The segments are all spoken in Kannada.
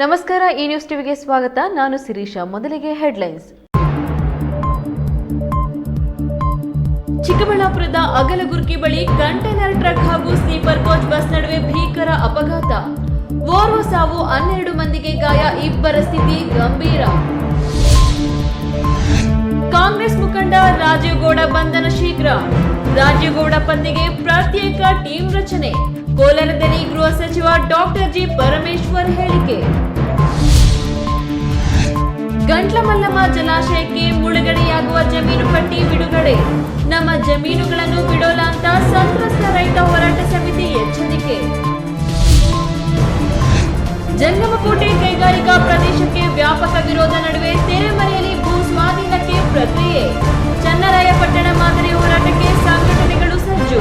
ನಮಸ್ಕಾರ, ಈ ನ್ಯೂಸ್ ಟಿವಿಗೆ ಸ್ವಾಗತ. ನಾನು ಶಿರೀಷಾ. ಮೊದಲಿಗೆ ಹೆಡ್ಲೈನ್ಸ್. ಚಿಕ್ಕಬಳ್ಳಾಪುರದ ಅಗಲಗುರ್ಕಿ ಬಳಿ ಕಂಟೈನರ್ ಟ್ರಕ್ ಹಾಗೂ ಸ್ಲೀಪರ್ ಕೋಚ್ ಬಸ್ ನಡುವೆ ಭೀಕರ ಅಪಘಾತ. ಓರ್ವ ಸಾವು, 12 ಮಂದಿಗೆ ಗಾಯ, ಇಬ್ಬರ ಸ್ಥಿತಿ ಗಂಭೀರ. ಕಾಂಗ್ರೆಸ್ ಮುಖಂಡ ರಾಜೀವ್ ಗೌಡ ಬಂಧನ ಶೀಘ್ರ. ರಾಜೀವ್ ಗೌಡ ಪತ್ತೆಗೆ ಪ್ರತ್ಯೇಕ ಟೀಮ್ ರಚನೆ. ಕೋಲಾರದಲ್ಲಿ ಗೃಹ ಸಚಿವ ಡಾಕ್ಟರ್ ಜಿ ಪರಮೇಶ್ವರ್ ಹೇಳಿಕೆ. ಗಂಟ್ಲಮಲ್ಲಮ್ಮ ಜಲಾಶಯಕ್ಕೆ ಮುಳುಗಡೆಯಾಗುವ ಜಮೀನು ಪಟ್ಟಿ ಬಿಡುಗಡೆ. ನಮ್ಮ ಜಮೀನುಗಳನ್ನು ಬಿಡೋಲ್ಲ ಅಂತ ಸಂತ್ರಸ್ತ ರೈತ ಹೋರಾಟ ಸಮಿತಿ ಎಚ್ಚರಿಕೆ. ಜಂಗಮಕೋಟೆ ಕೈಗಾರಿಕಾ ಪ್ರದೇಶಕ್ಕೆ ವ್ಯಾಪಕ ವಿರೋಧ ನಡುವೆ ತೆರೆಮರೆಯಲ್ಲಿ ಭೂ ಸ್ವಾಧೀನಕ್ಕೆ ಪ್ರಕ್ರಿಯೆ. ಚನ್ನರಾಯಪಟ್ಟಣ ಮಾದರಿ ಹೋರಾಟಕ್ಕೆ ಸಂಘಟನೆಗಳು ಸಜ್ಜು.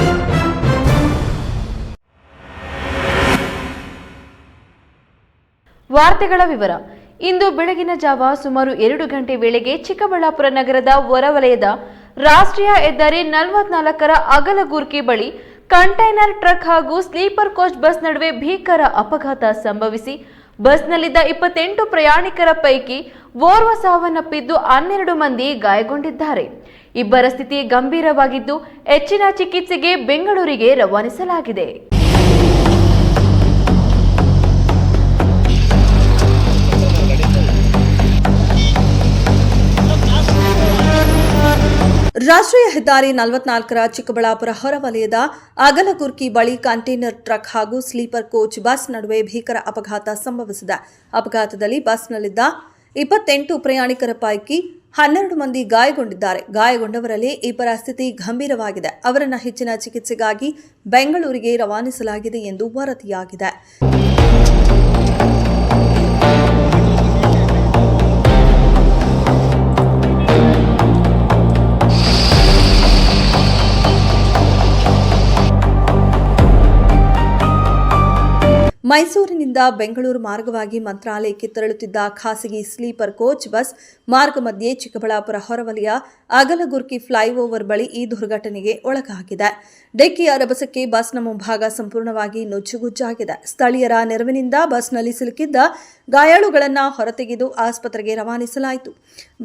ವಾರ್ತೆಗಳ ವಿವರ. ಇಂದು ಬೆಳಗಿನ ಜಾವ ಸುಮಾರು 2 ಗಂಟೆ ವೇಳೆಗೆ ಚಿಕ್ಕಬಳ್ಳಾಪುರ ನಗರದ ಹೊರವಲಯದ ರಾಷ್ಟ್ರೀಯ ಹೆದ್ದಾರಿ 44ರ ಅಗಲಗುರ್ಕಿ ಬಳಿ ಕಂಟೈನರ್ ಟ್ರಕ್ ಹಾಗೂ ಸ್ಲೀಪರ್ ಕೋಚ್ ಬಸ್ ನಡುವೆ ಭೀಕರ ಅಪಘಾತ ಸಂಭವಿಸಿ ಬಸ್ನಲ್ಲಿದ್ದ 28 ಪ್ರಯಾಣಿಕರ ಪೈಕಿ ಓರ್ವ ಸಾವನ್ನಪ್ಪಿದ್ದು 12 ಮಂದಿ ಗಾಯಗೊಂಡಿದ್ದಾರೆ. ಇಬ್ಬರ ಸ್ಥಿತಿ ಗಂಭೀರವಾಗಿದ್ದು ಹೆಚ್ಚಿನ ಚಿಕಿತ್ಸೆಗೆ ಬೆಂಗಳೂರಿಗೆ ರವಾನಿಸಲಾಗಿದೆ. ರಾಷ್ಟ್ರೀಯ ಹೆದ್ದಾರಿ 44ರ ಚಿಕ್ಕಬಳ್ಳಾಪುರ ಹೊರವಲಯದ ಅಗಲಗುರ್ಕಿ ಬಳಿ ಕಂಟೈನರ್ ಟ್ರಕ್ ಹಾಗೂ ಸ್ಲೀಪರ್ ಕೋಚ್ ಬಸ್ ನಡುವೆ ಭೀಕರ ಅಪಘಾತ ಸಂಭವಿಸಿದೆ. ಅಪಘಾತದಲ್ಲಿ ಬಸ್ನಲ್ಲಿದ್ದ 28 ಪ್ರಯಾಣಿಕರ ಪೈಕಿ 12 ಮಂದಿ ಗಾಯಗೊಂಡಿದ್ದಾರೆ. ಗಾಯಗೊಂಡವರಲ್ಲಿ ಇಬ್ಬರ ಸ್ಥಿತಿ ಗಂಭೀರವಾಗಿದೆ. ಅವರನ್ನು ಹೆಚ್ಚಿನ ಚಿಕಿತ್ಸೆಗಾಗಿ ಬೆಂಗಳೂರಿಗೆ ರವಾನಿಸಲಾಗಿದೆ ಎಂದು ವರದಿಯಾಗಿದೆ. ಮೈಸೂರಿನಿಂದ ಬೆಂಗಳೂರು ಮಾರ್ಗವಾಗಿ ಮಂತ್ರಾಲಯಕ್ಕೆ ತೆರಳುತ್ತಿದ್ದ ಖಾಸಗಿ ಸ್ಲೀಪರ್ ಕೋಚ್ ಬಸ್ ಮಾರ್ಗ ಮಧ್ಯೆ ಚಿಕ್ಕಬಳ್ಳಾಪುರ ಹೊರವಲಯ ಅಗಲಗುರ್ಕಿ ಫ್ಲೈಓವರ್ ಬಳಿ ಈ ದುರ್ಘಟನೆಗೆ ಒಳಗಾಗಿದೆ. ಡಿಕ್ಕಿಯ ರಭಸಕ್ಕೆ ಬಸ್ನ ಮುಂಭಾಗ ಸಂಪೂರ್ಣವಾಗಿ ನುಜ್ಜುಗುಜ್ಜಾಗಿದೆ. ಸ್ಥಳೀಯರ ನೆರವಿನಿಂದ ಬಸ್ನಲ್ಲಿ ಸಿಲುಕಿದ್ದ ಗಾಯಾಳುಗಳನ್ನು ಹೊರತೆಗೆದು ಆಸ್ಪತ್ರೆಗೆ ರವಾನಿಸಲಾಯಿತು.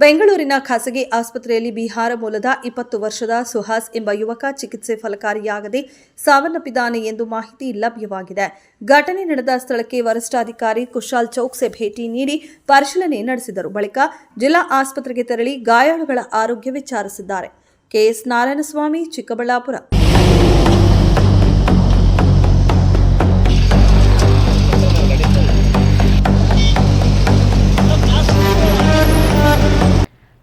ಬೆಂಗಳೂರಿನ ಖಾಸಗಿ ಆಸ್ಪತ್ರೆಯಲ್ಲಿ ಬಿಹಾರ ಮೂಲದ 20 ವರ್ಷದ ಸುಹಾಸ್ ಎಂಬ ಯುವಕ ಚಿಕಿತ್ಸೆ ಫಲಕಾರಿಯಾಗದೆ ಸಾವನ್ನಪ್ಪಿದ್ದಾನೆ ಎಂದು ಮಾಹಿತಿ ಲಭ್ಯವಾಗಿದೆ. ಘಟನೆ ನಡೆದ ಸ್ಥಳಕ್ಕೆ ವರಿಷ್ಠಾಧಿಕಾರಿ ಕುಶಾಲ್ ಚೌಕ್ಸೆ ಭೇಟಿ ನೀಡಿ ಪರಿಶೀಲನೆ ನಡೆಸಿದರು. ಬಳಿಕ ಜಿಲ್ಲಾ ಆಸ್ಪತ್ರೆಗೆ ತೆರಳಿ ಗಾಯಾಳುಗಳ ಆರೋಗ್ಯ ವಿಚಾರಿಸಿದ್ದಾರೆ. ಕೆಎಸ್ ನಾರಾಯಣಸ್ವಾಮಿ, ಚಿಕ್ಕಬಳ್ಳಾಪುರ.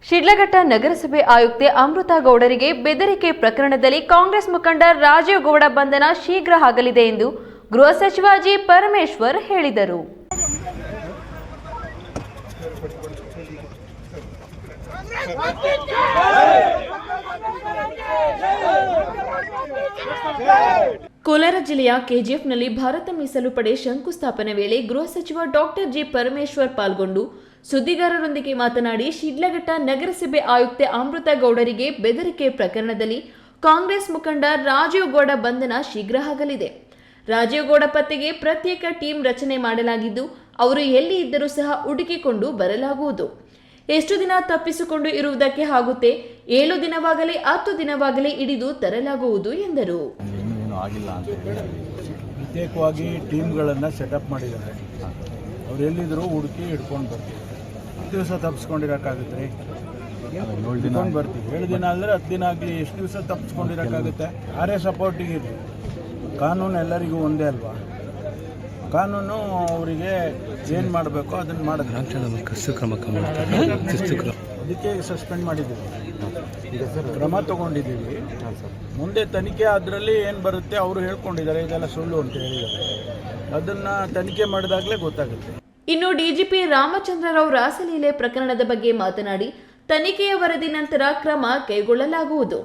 ಶಿಡ್ಲಘಟ್ಟ ನಗರಸಭೆ ಆಯುಕ್ತೆ ಅಮೃತಾ ಗೌಡರಿಗೆ ಬೆದರಿಕೆ ಪ್ರಕರಣದಲ್ಲಿ ಕಾಂಗ್ರೆಸ್ ಮುಖಂಡ ರಾಜೀವ್ ಗೌಡ ಬಂಧನ ಶೀಘ್ರ ಆಗಲಿದೆ ಎಂದು ಗೃಹ ಸಚಿವ ಜಿ ಪರಮೇಶ್ವರ್ ಹೇಳಿದರು. ಕೋಲಾರ ಜಿಲ್ಲೆಯ ಕೆಜಿಎಫ್ನಲ್ಲಿ ಭಾರತ ಮೀಸಲು ಪಡೆ ಶಂಕುಸ್ಥಾಪನೆ ವೇಳೆ ಗೃಹ ಸಚಿವ ಡಾಕ್ಟರ್ ಜಿ ಪರಮೇಶ್ವರ್ ಪಾಲ್ಗೊಂಡು ಸುದ್ದಿಗಾರರೊಂದಿಗೆ ಮಾತನಾಡಿ, ಶಿಡ್ಲಘಟ್ಟ ನಗರಸಭೆ ಆಯುಕ್ತೆ ಅಮೃತಾ ಗೌಡರಿಗೆ ಬೆದರಿಕೆ ಪ್ರಕರಣದಲ್ಲಿ ಕಾಂಗ್ರೆಸ್ ಮುಖಂಡ ರಾಜೀವ್ ಗೌಡ ಬಂಧನ ಶೀಘ್ರ ಆಗಲಿದೆ. ರಾಜೀವ್ ಗೌಡ ಪತ್ತೆಗೆ ಪ್ರತ್ಯೇಕ ಟೀಮ್ ರಚನೆ ಮಾಡಲಾಗಿದ್ದು, ಅವರು ಎಲ್ಲಿ ಇದ್ದರೂ ಸಹ ಹುಡುಕಿಕೊಂಡು ಬರಲಾಗುವುದು. ಎಷ್ಟು ದಿನ ತಪ್ಪಿಸಿಕೊಂಡು ಇರುವುದಕ್ಕೆ ಆಗುತ್ತೆ, 7 ದಿನವಾಗಲಿ 10 ದಿನವಾಗಲಿ ಹಿಡಿದು ತರಲಾಗುವುದು ಎಂದರು. ಪ್ರತ್ಯೇಕವಾಗಿ ಟೀಮ್ಗಳನ್ನು ಸೆಟಪ್ ಮಾಡಿದ್ದಾರೆ. ಅವ್ರು ಎಲ್ಲಿದ್ರು ಹುಡುಕಿ ಹಿಡ್ಕೊಂಡು ಬರ್ತೀವಿ. 10 ದಿವಸ ತಪ್ಪಿಸ್ಕೊಂಡಿರೋಕ್ಕಾಗುತ್ತೆ ರೀ? ಹಿಡ್ಕೊಂಡು ಬರ್ತೀವಿ. 7 ದಿನ ಅಂದರೆ 10 ದಿನ ಆಗಲಿ, ಎಷ್ಟು ದಿವಸ ತಪ್ಪಿಸ್ಕೊಂಡಿರೋಕ್ಕಾಗುತ್ತೆ? ಯಾರೇ ಸಪೋರ್ಟಿಗೆ ಇರಲಿ, ಕಾನೂನು ಎಲ್ಲರಿಗೂ ಒಂದೇ ಅಲ್ವಾ? ಕಾನೂನು ಅವರಿಗೆ ಏನು ಮಾಡಬೇಕು ಅದನ್ನು ಮಾಡಿದ್ರೆ ಅದಕ್ಕೆ ಸಸ್ಪೆಂಡ್ ಮಾಡಿದ್ದೀವಿ, ಕ್ರಮ ತಗೊಂಡಿದ್ದೀವಿ. ಮುಂದೆ ತನಿಖೆ ಅದರಲ್ಲಿ ಏನು ಬರುತ್ತೆ ಅವರು ಹೇಳ್ಕೊಂಡಿದ್ದಾರೆ, ಇದೆಲ್ಲ ಸುಳ್ಳು ಅಂತ ಹೇಳಿದ್ದಾರೆ. ಅದನ್ನು ತನಿಖೆ ಮಾಡಿದಾಗಲೇ ಗೊತ್ತಾಗುತ್ತೆ. ಇನ್ನು ಡಿಜಿಪಿ ರಾಮಚಂದ್ರರಾವ್ ರಾಸಲೀಲೆ ಪ್ರಕರಣದ ಬಗ್ಗೆ ಮಾತನಾಡಿ, ತನಿಖೆಯ ವರದಿ ನಂತರ ಕ್ರಮ ಕೈಗೊಳ್ಳಲಾಗುವುದು.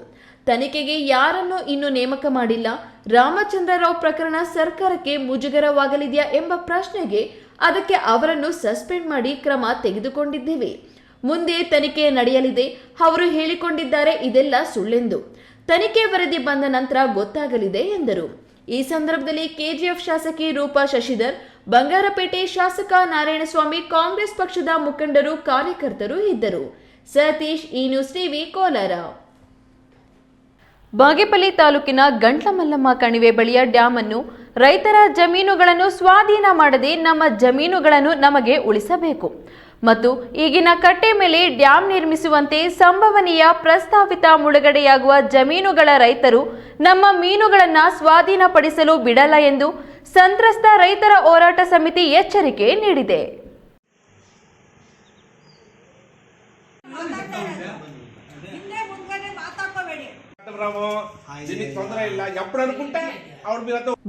ತನಿಖೆಗೆ ಯಾರನ್ನೂ ಇನ್ನೂ ನೇಮಕ ಮಾಡಿಲ್ಲ. ರಾಮಚಂದ್ರರಾವ್ ಪ್ರಕರಣ ಸರ್ಕಾರಕ್ಕೆ ಮುಜುಗರವಾಗಲಿದೆಯಾ ಎಂಬ ಪ್ರಶ್ನೆಗೆ ಅದಕ್ಕೆ ಅವರನ್ನು ಸಸ್ಪೆಂಡ್ ಮಾಡಿ ಕ್ರಮ ತೆಗೆದುಕೊಂಡಿದ್ದೇವೆ. ಮುಂದೆ ತನಿಖೆ ನಡೆಯಲಿದೆ. ಅವರು ಹೇಳಿಕೊಂಡಿದ್ದಾರೆ ಇದೆಲ್ಲ ಸುಳ್ಳೆಂದು. ತನಿಖೆ ವರದಿ ಬಂದ ನಂತರ ಗೊತ್ತಾಗಲಿದೆ ಎಂದರು. ಈ ಸಂದರ್ಭದಲ್ಲಿ ಕೆಜಿಎಫ್ ಶಾಸಕಿ ರೂಪಾ ಶಶಿಧರ್, ಬಂಗಾರಪೇಟೆ ಶಾಸಕ ನಾರಾಯಣಸ್ವಾಮಿ, ಕಾಂಗ್ರೆಸ್ ಪಕ್ಷದ ಮುಖಂಡರು, ಕಾರ್ಯಕರ್ತರು ಇದ್ದರು. ಸತೀಶ್, ಈ ನ್ಯೂಸ್ ಟಿವಿ, ಕೋಲಾರ. ಬಾಗೇಪಲ್ಲಿ ತಾಲೂಕಿನ ಗಂಟ್ಲಮಲ್ಲಮ್ಮ ಕಣಿವೆ ಬಳಿಯ ಡ್ಯಾಮ್ ಅನ್ನು ರೈತರ ಜಮೀನುಗಳನ್ನು ಸ್ವಾಧೀನ ಮಾಡದೆ ನಮ್ಮ ಜಮೀನುಗಳನ್ನು ನಮಗೆ ಉಳಿಸಬೇಕು ಮತ್ತು ಈಗಿನ ಕಟ್ಟೆ ಮೇಲೆ ಡ್ಯಾಮ್ ನಿರ್ಮಿಸುವಂತೆ ಸಂಭವನೀಯ ಪ್ರಸ್ತಾವಿತ ಮುಳುಗಡೆಯಾಗುವ ಜಮೀನುಗಳ ರೈತರು ನಮ್ಮ ಮೀನುಗಳನ್ನು ಸ್ವಾಧೀನಪಡಿಸಲು ಬಿಡಲ್ಲ ಎಂದು ಸಂತ್ರಸ್ತ ರೈತರ ಹೋರಾಟ ಸಮಿತಿ ಎಚ್ಚರಿಕೆ ನೀಡಿದೆ.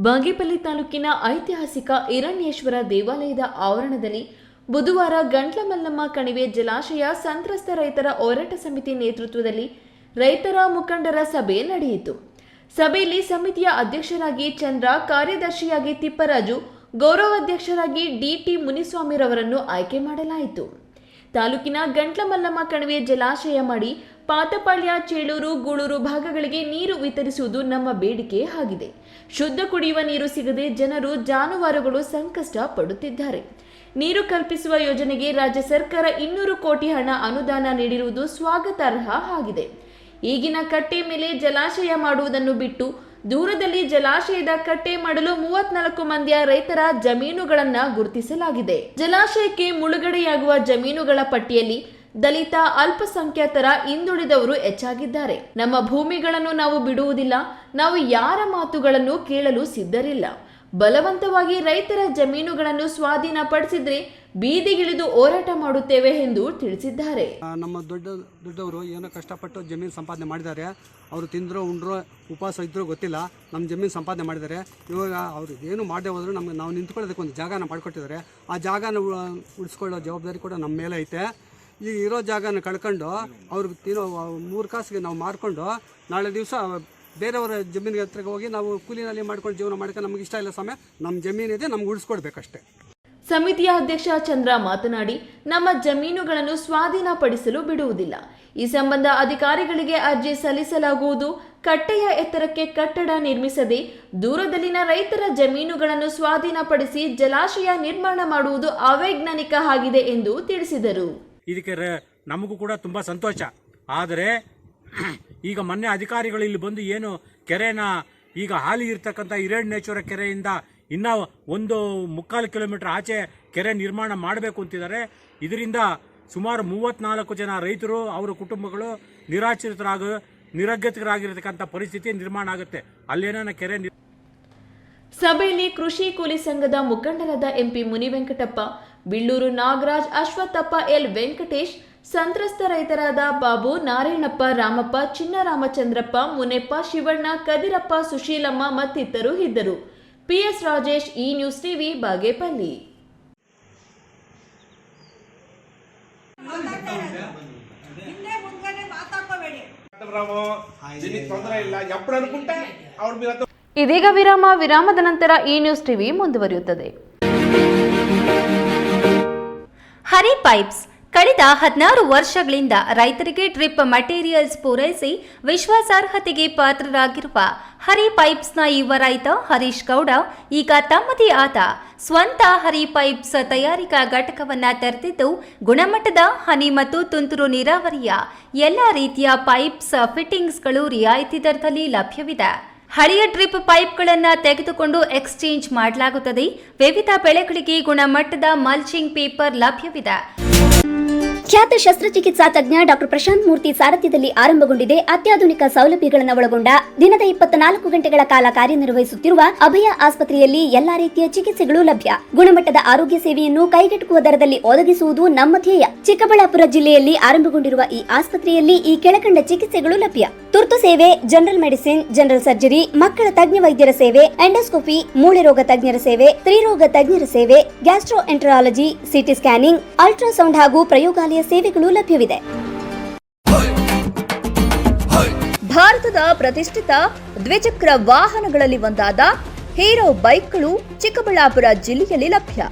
ಬಾಗೇಪಲ್ಲಿ ತಾಲೂಕಿನ ಐತಿಹಾಸಿಕ ಹಿರಣ್ಯೇಶ್ವರ ದೇವಾಲಯದ ಆವರಣದಲ್ಲಿ ಬುಧವಾರ ಗಂಟ್ಲಮಲ್ಲಮ್ಮ ಕಣಿವೆ ಜಲಾಶಯ ಸಂತ್ರಸ್ತ ರೈತರ ಹೋರಾಟ ಸಮಿತಿ ನೇತೃತ್ವದಲ್ಲಿ ರೈತರ ಮುಖಂಡರ ಸಭೆ ನಡೆಯಿತು. ಸಭೆಯಲ್ಲಿ ಸಮಿತಿಯ ಅಧ್ಯಕ್ಷರಾಗಿ ಚಂದ್ರ, ಕಾರ್ಯದರ್ಶಿಯಾಗಿ ತಿಪ್ಪರಾಜು, ಗೌರವಾಧ್ಯಕ್ಷರಾಗಿ ಡಿಟಿ ಮುನಿಸ್ವಾಮಿರವರನ್ನು ಆಯ್ಕೆ ಮಾಡಲಾಯಿತು. ತಾಲೂಕಿನ ಗಂಟ್ಲಮಲ್ಲಮ್ಮ ಕಣಿವೆ ಜಲಾಶಯ ಮಾಡಿ ಪಾತಪಾಳ್ಯ, ಚೇಳೂರು, ಗೂಳೂರು ಭಾಗಗಳಿಗೆ ನೀರು ವಿತರಿಸುವುದು ನಮ್ಮ ಬೇಡಿಕೆ ಆಗಿದೆ. ಶುದ್ಧ ಕುಡಿಯುವ ನೀರು ಸಿಗದೆ ಜನರು, ಜಾನುವಾರುಗಳು ಸಂಕಷ್ಟ ಪಡುತ್ತಿದ್ದಾರೆ. ನೀರು ಕಲ್ಪಿಸುವ ಯೋಜನೆಗೆ ರಾಜ್ಯ ಸರ್ಕಾರ 200 ಕೋಟಿ ಹಣ ಅನುದಾನ ನೀಡಿರುವುದು ಸ್ವಾಗತಾರ್ಹ ಆಗಿದೆ. ಈಗಿನ ಕಟ್ಟೆ ಮೇಲೆ ಜಲಾಶಯ ಮಾಡುವುದನ್ನು ಬಿಟ್ಟು ದೂರದಲ್ಲಿ ಜಲಾಶಯದ ಕಟ್ಟೆ ಮಾಡಲು 34 ಮಂದಿಯ ರೈತರ ಜಮೀನುಗಳನ್ನು ಗುರುತಿಸಲಾಗಿದೆ. ಜಲಾಶಯಕ್ಕೆ ಮುಳುಗಡೆಯಾಗುವ ಜಮೀನುಗಳ ಪಟ್ಟಿಯಲ್ಲಿ ದಲಿತ, ಅಲ್ಪಸಂಖ್ಯಾತರ, ಹಿಂದುಳಿದವರು ಹೆಚ್ಚಾಗಿದ್ದಾರೆ. ನಮ್ಮ ಭೂಮಿಗಳನ್ನು ನಾವು ಬಿಡುವುದಿಲ್ಲ. ನಾವು ಯಾರ ಮಾತುಗಳನ್ನು ಕೇಳಲು ಸಿದ್ಧರಿಲ್ಲ. ಬಲವಂತವಾಗಿ ರೈತರ ಜಮೀನುಗಳನ್ನು ಸ್ವಾಧೀನಪಡಿಸಿದ್ರೆ ಬೀದಿಗಿಳಿದು ಹೋರಾಟ ಮಾಡುತ್ತೇವೆ ಎಂದು ತಿಳಿಸಿದ್ದಾರೆ. ನಮ್ಮ ದೊಡ್ಡವರು ಏನೋ ಕಷ್ಟಪಟ್ಟು ಜಮೀನು ಸಂಪಾದನೆ ಮಾಡಿದ್ದಾರೆ. ಅವರು ತಿಂದ್ರು ಉಂಡ್ರು ಉಪವಾಸ ಇದ್ರೂ ಗೊತ್ತಿಲ್ಲ, ನಮ್ಮ ಜಮೀನು ಸಂಪಾದನೆ ಮಾಡಿದ್ದಾರೆ. ಇವಾಗ ಅವರು ಏನು ಮಾಡದೆ ಹೋದ್ರು ನಾವು ನಿಂತ್ಕೊಳ್ಳೋದಕ್ಕೆ ಒಂದು ಜಾಗನ ಮಾಡಿಕೊಟ್ಟಿದ್ದಾರೆ. ಆ ಜಾಗನ ಉಳಿಸ್ಕೊಳ್ಳೋ ಜವಾಬ್ದಾರಿ ಕೂಡ ನಮ್ಮ ಮೇಲೆ ಐತೆ. ಈಗ ಇರೋ ಜಾಗನ ಕಳ್ಕೊಂಡು ಅವ್ರಿಗೆ ತಿನ್ನೋ 3 ಕಾಸಿಗೆ ನಾವು ಮಾರ್ಕೊಂಡು ನಾಳೆ ದಿವಸ ಬೇರೆಯವರ ಜಮೀನಿಗೆ ಹತ್ರಕ್ಕೆ ಹೋಗಿ ನಾವು ಕೂಲಿನಲ್ಲಿ ಮಾಡ್ಕೊಂಡು ಜೀವನ ಮಾಡೋಕ್ಕೆ ನಮ್ಗೆ ಇಷ್ಟ ಇಲ್ಲ. ಸಮಯ ನಮ್ಮ ಜಮೀನಿದೆ, ನಮ್ಗೆ ಉಳಿಸ್ಕೊಡ್ಬೇಕಷ್ಟೇ. ಸಮಿತಿಯ ಅಧ್ಯಕ್ಷ ಚಂದ್ರ ಮಾತನಾಡಿ, ನಮ್ಮ ಜಮೀನುಗಳನ್ನು ಸ್ವಾಧೀನಪಡಿಸಲು ಬಿಡುವುದಿಲ್ಲ. ಈ ಸಂಬಂಧ ಅಧಿಕಾರಿಗಳಿಗೆ ಅರ್ಜಿ ಸಲ್ಲಿಸಲಾಗುವುದು. ಕಟ್ಟೆಯ ಎತ್ತರಕ್ಕೆ ಕಟ್ಟಡ ನಿರ್ಮಿಸದೆ ದೂರದಲ್ಲಿನ ರೈತರ ಜಮೀನುಗಳನ್ನು ಸ್ವಾಧೀನಪಡಿಸಿ ಜಲಾಶಯ ನಿರ್ಮಾಣ ಮಾಡುವುದು ಅವೈಜ್ಞಾನಿಕ ಆಗಿದೆ ಎಂದು ತಿಳಿಸಿದರು. ಇದಕ್ಕೆ ನಮಗೂ ಕೂಡ ತುಂಬ ಸಂತೋಷ. ಆದರೆ ಈಗ ಮೊನ್ನೆ ಅಧಿಕಾರಿಗಳು ಇಲ್ಲಿ ಬಂದು ಏನು ಕೆರೆನ ಈಗ ಹಾಲಿ ಇರ್ತಕ್ಕಂಥ ಹಿರಣ್ಯೇಶ್ವರ ಕೆರೆಯಿಂದ ಇನ್ನೂ 1.25 ಕಿಲೋಮೀಟರ್ ಆಚೆ ಕೆರೆ ನಿರ್ಮಾಣ ಮಾಡಬೇಕು ಅಂತಿದ್ದಾರೆ. ಇದರಿಂದ ಸುಮಾರು 34 ಜನ ರೈತರು, ಅವರ ಕುಟುಂಬಗಳು ನಿರಗತಿಕರಾಗಿರತಕ್ಕಂಥ ಪರಿಸ್ಥಿತಿ ನಿರ್ಮಾಣ ಆಗುತ್ತೆ. ಅಲ್ಲೇನ ಕೆರೆ. ಸಭೆಯಲ್ಲಿ ಕೃಷಿ ಕೂಲಿ ಸಂಘದ ಮುಖಂಡರಾದ ಎಂಪಿ ಮುನಿವೆಂಕಟಪ್ಪ, ಬಿಳ್ಳೂರು ನಾಗರಾಜ್, ಅಶ್ವತ್ಥಪ್ಪ, ಎಲ್ ವೆಂಕಟೇಶ್, ಸಂತ್ರಸ್ತ ರೈತರಾದ ಬಾಬು, ನಾರಾಯಣಪ್ಪ, ರಾಮಪ್ಪ, ಚಿನ್ನರಾಮಚಂದ್ರಪ್ಪ, ಮುನೆಪ್ಪ, ಶಿವಣ್ಣ, ಕದಿರಪ್ಪ, ಸುಶೀಲಮ್ಮ ಮತ್ತಿತರರು ಇದ್ದರು. ಪಿಎಸ್ ರಾಜೇಶ್, ಈ ನ್ಯೂಸ್ ಟಿವಿ, ಬಾಗೇಪಲ್ಲಿ. ಇದೀಗ ವಿರಾಮದ ನಂತರ ಈ ನ್ಯೂಸ್ ಟಿವಿ ಮುಂದುವರಿಯುತ್ತದೆ. ಹರಿ ಪೈಪ್ಸ್ ಕಳೆದ 16 ವರ್ಷಗಳಿಂದ ರೈತರಿಗೆ ಡ್ರಿಪ್ ಮಟೀರಿಯಲ್ಸ್ ಪೂರೈಸಿ ವಿಶ್ವಾಸಾರ್ಹತೆಗೆ ಪಾತ್ರರಾಗಿರುವ ಹರಿ ಪೈಪ್ಸ್ನ ಯುವ ರೈತ ಹರೀಶ್ ಗೌಡ ಈಗ ತಮ್ಮದೇ ಆದ ಸ್ವಂತ ಹರಿ ಪೈಪ್ಸ್ ತಯಾರಿಕಾ ಘಟಕವನ್ನು ತೆರೆದಿದ್ದು, ಗುಣಮಟ್ಟದ ಹನಿ ಮತ್ತು ತುಂತುರು ನೀರಾವರಿಯ ಎಲ್ಲ ರೀತಿಯ ಪೈಪ್ಸ್ ಫಿಟ್ಟಿಂಗ್ಸ್ಗಳು ರಿಯಾಯಿತಿ ದರದಲ್ಲಿ ಲಭ್ಯವಿದೆ. ಹಳೆಯ ಡ್ರಿಪ್ ಪೈಪ್ಗಳನ್ನು ತೆಗೆದುಕೊಂಡು ಎಕ್ಸ್ಚೇಂಜ್ ಮಾಡಲಾಗುತ್ತದೆ. ವಿವಿಧ ಬೆಳೆಗಳಿಗೆ ಗುಣಮಟ್ಟದ ಮಲ್ಚಿಂಗ್ ಪೇಪರ್ ಲಭ್ಯವಿದೆ. ಖ್ಯಾತ ಶಸ್ತ್ರಚಿಕಿತ್ಸಾ ತಜ್ಞ ಡಾಕ್ಟರ್ ಪ್ರಶಾಂತ್ ಮೂರ್ತಿ ಸಾರಥ್ಯದಲ್ಲಿ ಆರಂಭಗೊಂಡಿದೆ. ಅತ್ಯಾಧುನಿಕ ಸೌಲಭ್ಯಗಳನ್ನು ಒಳಗೊಂಡ ದಿನದ 24 ಗಂಟೆಗಳ ಕಾಲ ಕಾರ್ಯನಿರ್ವಹಿಸುತ್ತಿರುವ ಅಭಯ ಆಸ್ಪತ್ರೆಯಲ್ಲಿ ಎಲ್ಲಾ ರೀತಿಯ ಚಿಕಿತ್ಸೆಗಳು ಲಭ್ಯ. ಗುಣಮಟ್ಟದ ಆರೋಗ್ಯ ಸೇವೆಯನ್ನು ಕೈಗೆಟುಕುವ ದರದಲ್ಲಿ ಒದಗಿಸುವುದು ನಮ್ಮ ಧ್ಯೇಯ. ಚಿಕ್ಕಬಳ್ಳಾಪುರ ಜಿಲ್ಲೆಯಲ್ಲಿ ಆರಂಭಗೊಂಡಿರುವ ಈ ಆಸ್ಪತ್ರೆಯಲ್ಲಿ ಈ ಕೆಳಕಂಡ ಚಿಕಿತ್ಸೆಗಳು ಲಭ್ಯ: ತುರ್ತು ಸೇವೆ, ಜನರಲ್ ಮೆಡಿಸಿನ್, ಜನರಲ್ ಸರ್ಜರಿ, ಮಕ್ಕಳ ತಜ್ಞ ವೈದ್ಯರ ಸೇವೆ, ಎಂಡೋಸ್ಕೋಪಿ, ಮೂಳೆ ರೋಗ ತಜ್ಞರ ಸೇವೆ, ಸ್ತ್ರೀರೋಗ ತಜ್ಞರ ಸೇವೆ, gastro enterology, CT scanning, ultrasound ಹಾಗೂ ಪ್ರಯೋಗಾಲಯ ಸೇವೆಗಳು ಲಭ್ಯವಿದೆ. ಭಾರತದ ಪ್ರತಿಷ್ಠಿತ ದ್ವಿಚಕ್ರ ವಾಹನಗಳಲ್ಲಿ ಒಂದಾದ ಹೀರೋ ಬೈಕ್ಗಳು ಚಿಕ್ಕಬಳ್ಳಾಪುರ ಜಿಲ್ಲೆಯಲ್ಲಿ ಲಭ್ಯ.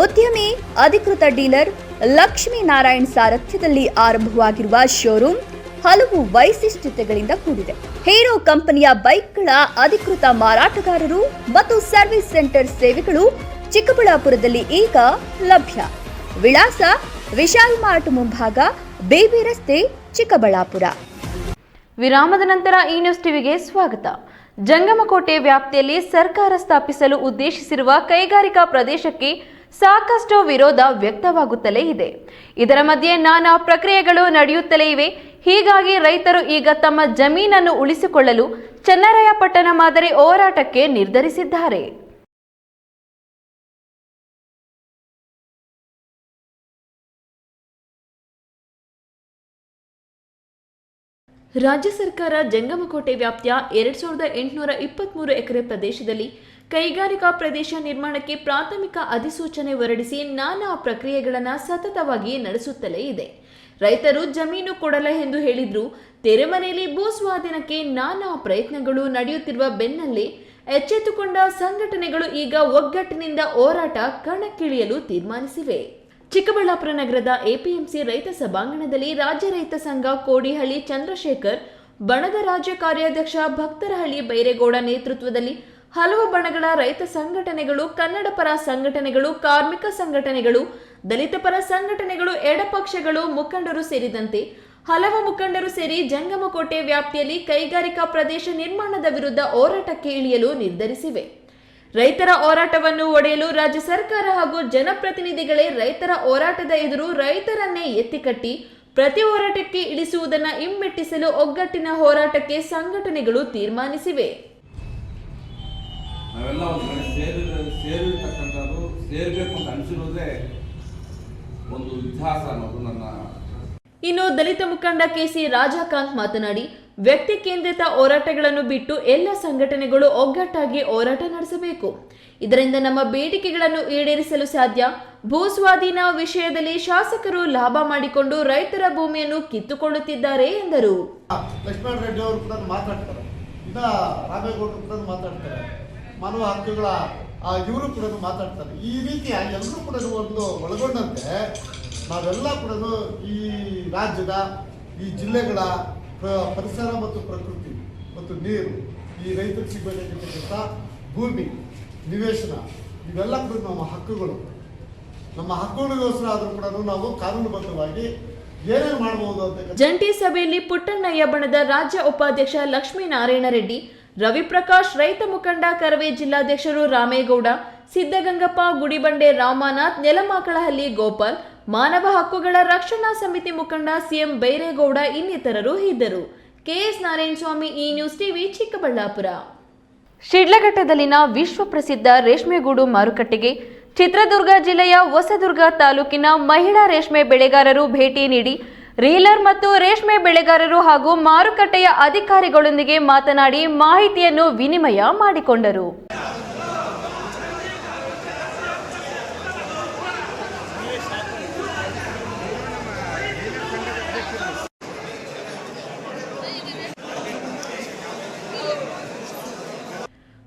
ಉದ್ಯಮಿ ಅಧಿಕೃತ ಡೀಲರ್ ಲಕ್ಷ್ಮೀನಾರಾಯಣ್ ಸಾರಥ್ಯದಲ್ಲಿ ಆರಂಭವಾಗಿರುವ ಶೋರೂಮ್ ಹಲವು ವೈಶಿಷ್ಟ್ಯತೆಗಳಿಂದ ಕೂಡಿದೆ. ಹೀರೋ ಕಂಪನಿಯ ಬೈಕ್ಗಳ ಅಧಿಕೃತ ಮಾರಾಟಗಾರರು ಮತ್ತು ಸರ್ವಿಸ್ ಸೆಂಟರ್ ಸೇವೆಗಳು ಚಿಕ್ಕಬಳ್ಳಾಪುರದಲ್ಲಿ ಈಗ ಲಭ್ಯ. ವಿಳಾಸ ವಿಶಾಲ್ ಮಾರ್ಟ್ ಮುಂಭಾಗ, ಬೇಬಿ ರಸ್ತೆ, ಚಿಕ್ಕಬಳ್ಳಾಪುರ. ವಿರಾಮದ ನಂತರ ಈ ನ್ಯೂಸ್ ಟಿವಿಗೆ ಸ್ವಾಗತ. ಜಂಗಮಕೋಟೆ ವ್ಯಾಪ್ತಿಯಲ್ಲಿ ಸರ್ಕಾರ ಸ್ಥಾಪಿಸಲು ಉದ್ದೇಶಿಸಿರುವ ಕೈಗಾರಿಕಾ ಪ್ರದೇಶಕ್ಕೆ ಸಾಕಷ್ಟು ವಿರೋಧ ವ್ಯಕ್ತವಾಗುತ್ತಲೇ ಇದೆ. ಇದರ ಮಧ್ಯೆ ನಾನಾ ಪ್ರಕ್ರಿಯೆಗಳು ನಡೆಯುತ್ತಲೇ ಇವೆ. ಹೀಗಾಗಿ ರೈತರು ಈಗ ತಮ್ಮ ಜಮೀನನ್ನು ಉಳಿಸಿಕೊಳ್ಳಲು ಚನ್ನರಾಯಪಟ್ಟಣ ಮಾದರಿ ಹೋರಾಟಕ್ಕೆ ನಿರ್ಧರಿಸಿದ್ದಾರೆ. ರಾಜ್ಯ ಸರ್ಕಾರ ಜಂಗಮಕೋಟೆ ವ್ಯಾಪ್ತಿಯ 2823 ಎಕರೆ ಪ್ರದೇಶದಲ್ಲಿ ಕೈಗಾರಿಕಾ ಪ್ರದೇಶ ನಿರ್ಮಾಣಕ್ಕೆ ಪ್ರಾಥಮಿಕ ಅಧಿಸೂಚನೆ ಹೊರಡಿಸಿ ನಾನಾ ಪ್ರಕ್ರಿಯೆಗಳನ್ನು ಸತತವಾಗಿ ನಡೆಸುತ್ತಲೇ ಇದೆ. ರೈತರು ಜಮೀನು ಕೊಡಲ್ಲ ಎಂದು ಹೇಳಿದ್ರು. ತೆರೆಮನೆಯಲ್ಲಿ ಭೂ ಸ್ವಾಧೀನಕ್ಕೆ ನಾನಾ ಪ್ರಯತ್ನಗಳು ನಡೆಯುತ್ತಿರುವ ಬೆನ್ನಲ್ಲೇ ಎಚ್ಚೆತ್ತುಕೊಂಡ ಸಂಘಟನೆಗಳು ಈಗ ಒಗ್ಗಟ್ಟಿನಿಂದ ಹೋರಾಟ ಕಣಕ್ಕಿಳಿಯಲು ತೀರ್ಮಾನಿಸಿವೆ. ಚಿಕ್ಕಬಳ್ಳಾಪುರ ನಗರದ ಎಪಿಎಂಸಿ ರೈತ ಸಭಾಂಗಣದಲ್ಲಿ ರಾಜ್ಯ ರೈತ ಸಂಘ ಕೋಡಿಹಳ್ಳಿ ಚಂದ್ರಶೇಖರ್, ಬಣದ ರಾಜ್ಯ ಕಾರ್ಯಾಧ್ಯಕ್ಷ ಭಕ್ತರಹಳ್ಳಿ ಬೈರೇಗೌಡ ನೇತೃತ್ವದಲ್ಲಿ ಹಲವು ಬಣಗಳ ರೈತ ಸಂಘಟನೆಗಳು, ಕನ್ನಡ ಪರ ಸಂಘಟನೆಗಳು, ಕಾರ್ಮಿಕ ಸಂಘಟನೆಗಳು, ದಲಿತ ಪರ ಸಂಘಟನೆಗಳು, ಎಡಪಕ್ಷಗಳು, ಮುಖಂಡರು ಸೇರಿದಂತೆ ಹಲವು ಮುಖಂಡರು ಸೇರಿ ಜಂಗಮಕೋಟೆ ವ್ಯಾಪ್ತಿಯಲ್ಲಿ ಕೈಗಾರಿಕಾ ಪ್ರದೇಶ ನಿರ್ಮಾಣದ ವಿರುದ್ಧ ಹೋರಾಟಕ್ಕೆ ಇಳಿಯಲು ನಿರ್ಧರಿಸಿವೆ. ರೈತರ ಹೋರಾಟವನ್ನು ಒಡೆಯಲು ರಾಜ್ಯ ಸರ್ಕಾರ ಹಾಗೂ ಜನಪ್ರತಿನಿಧಿಗಳೇ ರೈತರ ಹೋರಾಟದ ಎದುರು ರೈತರನ್ನೇ ಎತ್ತಿಕಟ್ಟಿ ಪ್ರತಿ ಹೋರಾಟಕ್ಕೆ ಇಳಿಸುವುದನ್ನು ಹಿಮ್ಮೆಟ್ಟಿಸಲು ಒಗ್ಗಟ್ಟಿನ ಹೋರಾಟಕ್ಕೆ ಸಂಘಟನೆಗಳು ತೀರ್ಮಾನಿಸಿವೆ. ನಾವೆಲ್ಲ ಒಂದು ಕಡೆ ಸೇರಿರ್ತಕ್ಕಂಥದ್ದು, ಸೇರಬೇಕು ಅಂತ ಅನಿಸಿರೋದೇ ಒಂದು ಇತಿಹಾಸ ಅನ್ನೋದು ನನ್ನ. ಇನ್ನು ದಲಿತ ಮುಖಂಡ ಕೆಸಿ ರಾಜಕಾಂತ್ ಮಾತನಾಡಿ, ವ್ಯಕ್ತಿ ಕೇಂದ್ರಿತ ಹೋರಾಟಗಳನ್ನು ಬಿಟ್ಟು ಎಲ್ಲ ಸಂಘಟನೆಗಳು ಒಗ್ಗಟ್ಟಾಗಿ ಹೋರಾಟ ನಡೆಸಬೇಕು. ಇದರಿಂದ ನಮ್ಮ ಬೇಡಿಕೆಗಳನ್ನು ಈಡೇರಿಸಲು ಸಾಧ್ಯ. ಭೂ ಸ್ವಾಧೀನ ವಿಷಯದಲ್ಲಿ ಶಾಸಕರು ಲಾಭ ಮಾಡಿಕೊಂಡು ರೈತರ ಭೂಮಿಯನ್ನು ಕಿತ್ತುಕೊಳ್ಳುತ್ತಿದ್ದಾರೆ ಎಂದರು. ಲಕ್ಷ್ಮಣ ರೆಡ್ಡಿ ಅವರು ಕೂಡ ಮಾತಾಡ್ತಾರೆ, ಇನ್ನ ರಾಮೇಗೌಡರು ಕೂಡ ಮಾತಾಡ್ತಾರೆ, ಮಾನವ ಹಕ್ಕುಗಳ ಇವರು ಕೂಡ ಮಾತಾಡ್ತಾರೆ. ಈ ರೀತಿ ಎಲ್ಲರೂ ಕೂಡ ಒಂದು ಒಳಗೊಂಡಂತೆ ನಾವೆಲ್ಲ ಕೂಡ ಈ ರಾಜ್ಯದ, ಈ ಜಿಲ್ಲೆಗಳ ಪರಿಸರ ಮತ್ತು ಪ್ರಕೃತಿ ಮತ್ತು ನೀರು, ಈ ರೈತರಿಗೆ ಸಿಗಬೇಕಾಗಿರ್ತಕ್ಕಂಥ ಭೂಮಿ, ನಿವೇಶನ, ಇವೆಲ್ಲ ಕೂಡ ನಮ್ಮ ಹಕ್ಕುಗಳು. ನಮ್ಮ ಹಕ್ಕುಗಳಿಗೋಸ್ಕರ ಆದರೂ ಕೂಡ ನಾವು ಕಾನೂನುಬದ್ಧವಾಗಿ ಏನೇನು ಮಾಡಬಹುದು ಅಂತ. ಜಂಟಿ ಸಭೆಯಲ್ಲಿ ಪುಟ್ಟಣ್ಣಯ್ಯ ಬಣದ ರಾಜ್ಯ ಉಪಾಧ್ಯಕ್ಷ ಲಕ್ಷ್ಮೀನಾರಾಯಣ ರೆಡ್ಡಿ, ರವಿಪ್ರಕಾಶ್, ರೈತ ಮುಖಂಡ ಕರವೇ ಜಿಲ್ಲಾಧ್ಯಕ್ಷರು ರಾಮೇಗೌಡ, ಸಿದ್ದಗಂಗಪ್ಪ, ಗುಡಿಬಂಡೆ ರಾಮನಾಥ್, ನೆಲಮಾಕಳಹಳ್ಳಿ ಗೋಪಾಲ್, ಮಾನವ ಹಕ್ಕುಗಳ ರಕ್ಷಣಾ ಸಮಿತಿ ಮುಖಂಡ ಸಿಎಂ ಬೈರೇಗೌಡ ಇನ್ನಿತರರು ಇದ್ದರು. ಕೆಎಸ್ ನಾರಾಯಣಸ್ವಾಮಿ, ಈ ನ್ಯೂಸ್ ಟಿವಿ, ಚಿಕ್ಕಬಳ್ಳಾಪುರ. ಶಿಡ್ಲಘಟ್ಟದಲ್ಲಿನ ವಿಶ್ವ ಪ್ರಸಿದ್ಧ ರೇಷ್ಮೆಗೂಡು ಮಾರುಕಟ್ಟೆಗೆ ಚಿತ್ರದುರ್ಗ ಜಿಲ್ಲೆಯ ಹೊಸದುರ್ಗ ತಾಲೂಕಿನ ಮಹಿಳಾ ರೇಷ್ಮೆ ಬೆಳೆಗಾರರು ಭೇಟಿ ನೀಡಿ ರೀಲರ್ ಮತ್ತು ರೇಷ್ಮೆ ಬೆಳೆಗಾರರು ಹಾಗೂ ಮಾರುಕಟ್ಟೆಯ ಅಧಿಕಾರಿಗಳೊಂದಿಗೆ ಮಾತನಾಡಿ ಮಾಹಿತಿಯನ್ನು ವಿನಿಮಯ ಮಾಡಿಕೊಂಡರು.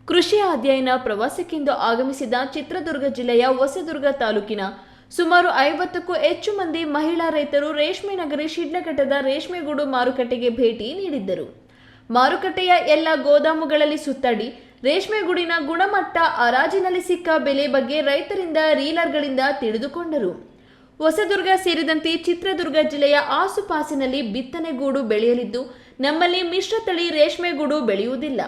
ಕೃಷಿ ಅಧ್ಯಯನ ಪ್ರವಾಸಕ್ಕೆಂದು ಆಗಮಿಸಿದ ಚಿತ್ರದುರ್ಗ ಜಿಲ್ಲೆಯ ಹೊಸದುರ್ಗ ತಾಲೂಕಿನ ಸುಮಾರು 50ಕ್ಕೂ ಹೆಚ್ಚು ಮಂದಿ ಮಹಿಳಾ ರೈತರು ರೇಷ್ಮೆ ನಗರಿ ಶಿಡ್ಲಘಟ್ಟದ ರೇಷ್ಮೆಗೂಡು ಮಾರುಕಟ್ಟೆಗೆ ಭೇಟಿ ನೀಡಿದ್ದರು. ಮಾರುಕಟ್ಟೆಯ ಎಲ್ಲ ಗೋದಾಮುಗಳಲ್ಲಿ ಸುತ್ತಾಡಿ ರೇಷ್ಮೆಗೂಡಿನ ಗುಣಮಟ್ಟ, ಹರಾಜಿನಲ್ಲಿ ಸಿಕ್ಕ ಬೆಲೆ ಬಗ್ಗೆ ರೈತರಿಂದ, ರೀಲರ್ಗಳಿಂದ ತಿಳಿದುಕೊಂಡರು. ಹೊಸದುರ್ಗ ಸೇರಿದಂತೆ ಚಿತ್ರದುರ್ಗ ಜಿಲ್ಲೆಯ ಆಸುಪಾಸಿನಲ್ಲಿ ಬಿತ್ತನೆಗೂಡು ಬೆಳೆಯಲಿದ್ದು, ನಮ್ಮಲ್ಲಿ ಮಿಶ್ರತಳಿ ರೇಷ್ಮೆಗೂಡು ಬೆಳೆಯುವುದಿಲ್ಲ.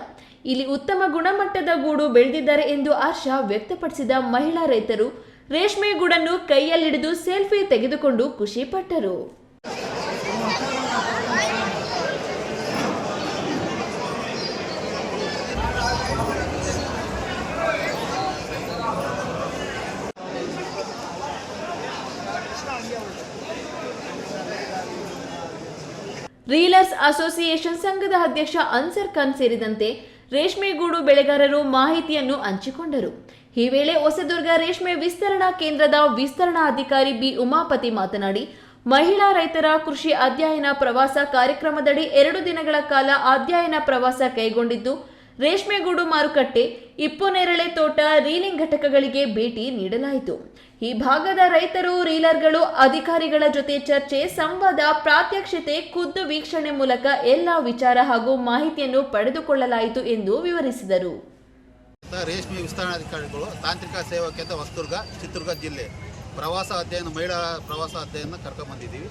ಇಲ್ಲಿ ಉತ್ತಮ ಗುಣಮಟ್ಟದ ಗೂಡು ಬೆಳೆದಿದ್ದಾರೆ ಎಂದು ಹರ್ಷ ವ್ಯಕ್ತಪಡಿಸಿದ ಮಹಿಳಾ ರೈತರು ರೇಷ್ಮೆ ಗೂಡನ್ನು ಕೈಯಲ್ಲಿಡಿದು ಸೆಲ್ಫಿ ತೆಗೆದುಕೊಂಡು ಖುಷಿಪಟ್ಟರು. ರೀಲರ್ಸ್ ಅಸೋಸಿಯೇಷನ್ ಸಂಘದ ಅಧ್ಯಕ್ಷ ಅನ್ಸರ್ ಖಾನ್ ಸೇರಿದಂತೆ ರೇಷ್ಮೆಗೂಡು ಬೆಳೆಗಾರರು ಮಾಹಿತಿಯನ್ನು ಹಂಚಿಕೊಂಡರು. ಈ ವೇಳೆ ಹೊಸದುರ್ಗ ರೇಷ್ಮೆ ವಿಸ್ತರಣಾ ಕೇಂದ್ರದ ವಿಸ್ತರಣಾ ಅಧಿಕಾರಿ ಬಿ ಉಮಾಪತಿ ಮಾತನಾಡಿ, ಮಹಿಳಾ ರೈತರ ಕೃಷಿ ಅಧ್ಯಯನ ಪ್ರವಾಸ ಕಾರ್ಯಕ್ರಮದಡಿ 2 ದಿನಗಳ ಕಾಲ ಅಧ್ಯಯನ ಪ್ರವಾಸ ಕೈಗೊಂಡಿದ್ದು, ರೇಷ್ಮೆಗೂಡು ಮಾರುಕಟ್ಟೆ, ಇಪ್ಪುನೇರಳೆ ತೋಟ, ರೀಲಿಂಗ್ ಘಟಕಗಳಿಗೆ ಭೇಟಿ ನೀಡಲಾಯಿತು. ಈ ಭಾಗದ ರೈತರು, ರೀಲರ್ಗಳು, ಅಧಿಕಾರಿಗಳ ಜೊತೆ ಚರ್ಚೆ, ಸಂವಾದ, ಪ್ರಾತ್ಯಕ್ಷಿತೆ, ಖುದ್ದು ವೀಕ್ಷಣೆ ಮೂಲಕ ಎಲ್ಲ ವಿಚಾರ ಹಾಗೂ ಮಾಹಿತಿಯನ್ನು ಪಡೆದುಕೊಳ್ಳಲಾಯಿತು ಎಂದು ವಿವರಿಸಿದರು. ರೇಷ್ಮೆ ವಿಸ್ತರಣಾಧಿಕಾರಿಗಳು, ತಾಂತ್ರಿಕ ಸೇವಾ ಕೇಂದ್ರ ಹೊಸದುರ್ಗ, ಚಿತ್ರದುರ್ಗ ಜಿಲ್ಲೆ ಪ್ರವಾಸ ಅಧ್ಯಯನ, ಮಹಿಳಾ ಪ್ರವಾಸ ಅಧ್ಯಯನ ಕರ್ಕೊಂಡ್ಬಂದಿದ್ದೀವಿ.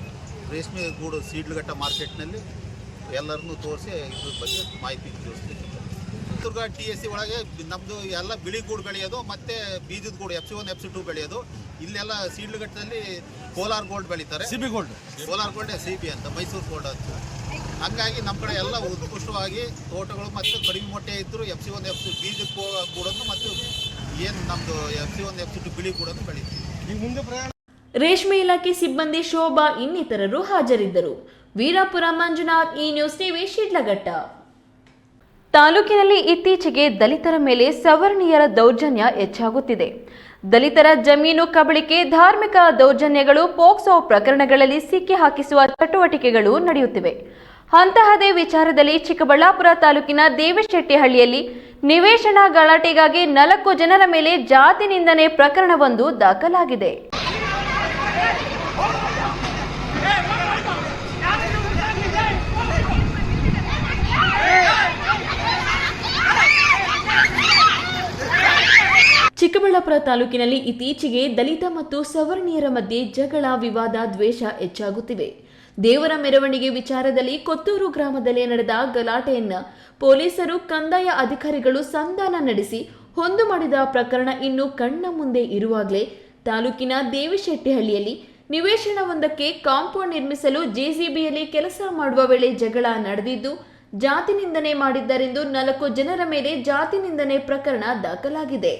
ರೇಷ್ಮೆ ಗೂಡು ಸೀಡ್ಲಘಟ್ಟ ಮಾರ್ಕೆಟ್ನಲ್ಲಿ ಎಲ್ಲರನ್ನೂ ತೋರಿಸಿ ಇದ್ರ ಬಗ್ಗೆ ಮಾಹಿತಿ ತಿಳಿಸ್ತೀವಿ. ಚಿತ್ರದುರ್ಗ TSC ಒಳಗೆ ನಮ್ಮದು ಎಲ್ಲ ಬಿಳಿ ಗೂಡು ಬೆಳೆಯೋದು ಮತ್ತು ಬೀಜದ ಗೂಡು FC1 FC2 ಬೆಳೆಯೋದು. ಇಲ್ಲೆಲ್ಲ ಸೀಡ್ಲಘಟ್ಟದಲ್ಲಿ ಕೋಲಾರ್ ಗೋಲ್ಡ್ ಬೆಳೀತಾರೆ, ಕೋಲಾರ್ ಗೋಲ್ಡ್ CB ಅಂತ, ಮೈಸೂರು ಗೋಲ್ಡ್ ಅಂತ. ಹಂಗಾಗಿ ನಮ್ಮ ಕಡೆ ಎಲ್ಲ ಉತ್ಕೃಷ್ಟವಾಗಿ ತೋಟಗಳು ಮತ್ತು ಕಡಿಮೆ ಮೊಟ್ಟೆ ಇದ್ದರೂ FC1 FC2 ಬೀಜದ ಗೂಡನ್ನು ಮತ್ತು ಏನು ನಮ್ಮದು FC1 FC2 ಬಿಳಿ ಗೂಡನ್ನು ಬೆಳೀತೀವಿ. ರೇಷ್ಮೆ ಇಲಾಖೆ ಸಿಬ್ಬಂದಿ ಶೋಭಾ ಇನ್ನಿತರರು ಹಾಜರಿದ್ದರು. ವೀರಾಪುರ ಮಂಜುನಾಥ್, ಈ ನ್ಯೂಸ್ ಟಿವಿ, ಶಿಡ್ಲಘಟ್ಟ. ತಾಲೂಕಿನಲ್ಲಿ ಇತ್ತೀಚೆಗೆ ದಲಿತರ ಮೇಲೆ ಸವರ್ಣೀಯರ ದೌರ್ಜನ್ಯ ಹೆಚ್ಚಾಗುತ್ತಿದೆ. ದಲಿತರ ಜಮೀನು ಕಬಳಿಕೆ, ಧಾರ್ಮಿಕ ದೌರ್ಜನ್ಯಗಳು, ಪೋಕ್ಸೋ ಪ್ರಕರಣಗಳಲ್ಲಿ ಸಿಕ್ಕಿ ಹಾಕಿಸುವ ಚಟುವಟಿಕೆಗಳು ನಡೆಯುತ್ತಿವೆ. ಅಂತಹದೇ ವಿಚಾರದಲ್ಲಿ ಚಿಕ್ಕಬಳ್ಳಾಪುರ ತಾಲೂಕಿನ ದೇವಶೆಟ್ಟಿಹಳ್ಳಿಯಲ್ಲಿ ನಿವೇಶನ ಗಲಾಟೆಗಾಗಿ 4 ಜನರ ಮೇಲೆ ಜಾತಿ ನಿಂದನೆ ಪ್ರಕರಣವೊಂದು ದಾಖಲಾಗಿದೆ. ಚಿಕ್ಕಬಳ್ಳಾಪುರ ತಾಲೂಕಿನಲ್ಲಿ ಇತ್ತೀಚೆಗೆ ದಲಿತ ಮತ್ತು ಸವರ್ಣೀಯರ ಮಧ್ಯೆ ಜಗಳ, ವಿವಾದ, ದ್ವೇಷ ಹೆಚ್ಚಾಗುತ್ತಿವೆ. ದೇವರ ಮೆರವಣಿಗೆ ವಿಚಾರದಲ್ಲಿ ಕೊತ್ತೂರು ಗ್ರಾಮದಲ್ಲಿ ನಡೆದ ಗಲಾಟೆಯನ್ನ ಪೊಲೀಸರು, ಕಂದಾಯ ಅಧಿಕಾರಿಗಳು ಸಂಧಾನ ನಡೆಸಿ ಹೊಂದು ಮಾಡಿದ ಪ್ರಕರಣ ಇನ್ನು ಕಣ್ಣ ಮುಂದೆ ಇರುವಾಗಲೇ ತಾಲೂಕಿನ ದೇವಿಶೆಟ್ಟಿಹಳ್ಳಿಯಲ್ಲಿ ನಿವೇಶನವೊಂದಕ್ಕೆ ಕಾಂಪೌಂಡ್ ನಿರ್ಮಿಸಲು JCBಯಲ್ಲಿ ಕೆಲಸ ಮಾಡುವ ವೇಳೆ ಜಗಳ ನಡೆದಿದ್ದು, ಜಾತಿ ನಿಂದನೆ ಮಾಡಿದ್ದರೆಂದು 4 ಜನರ ಮೇಲೆ ಜಾತಿ ನಿಂದನೆ ಪ್ರಕರಣ ದಾಖಲಾಗಿದೆ.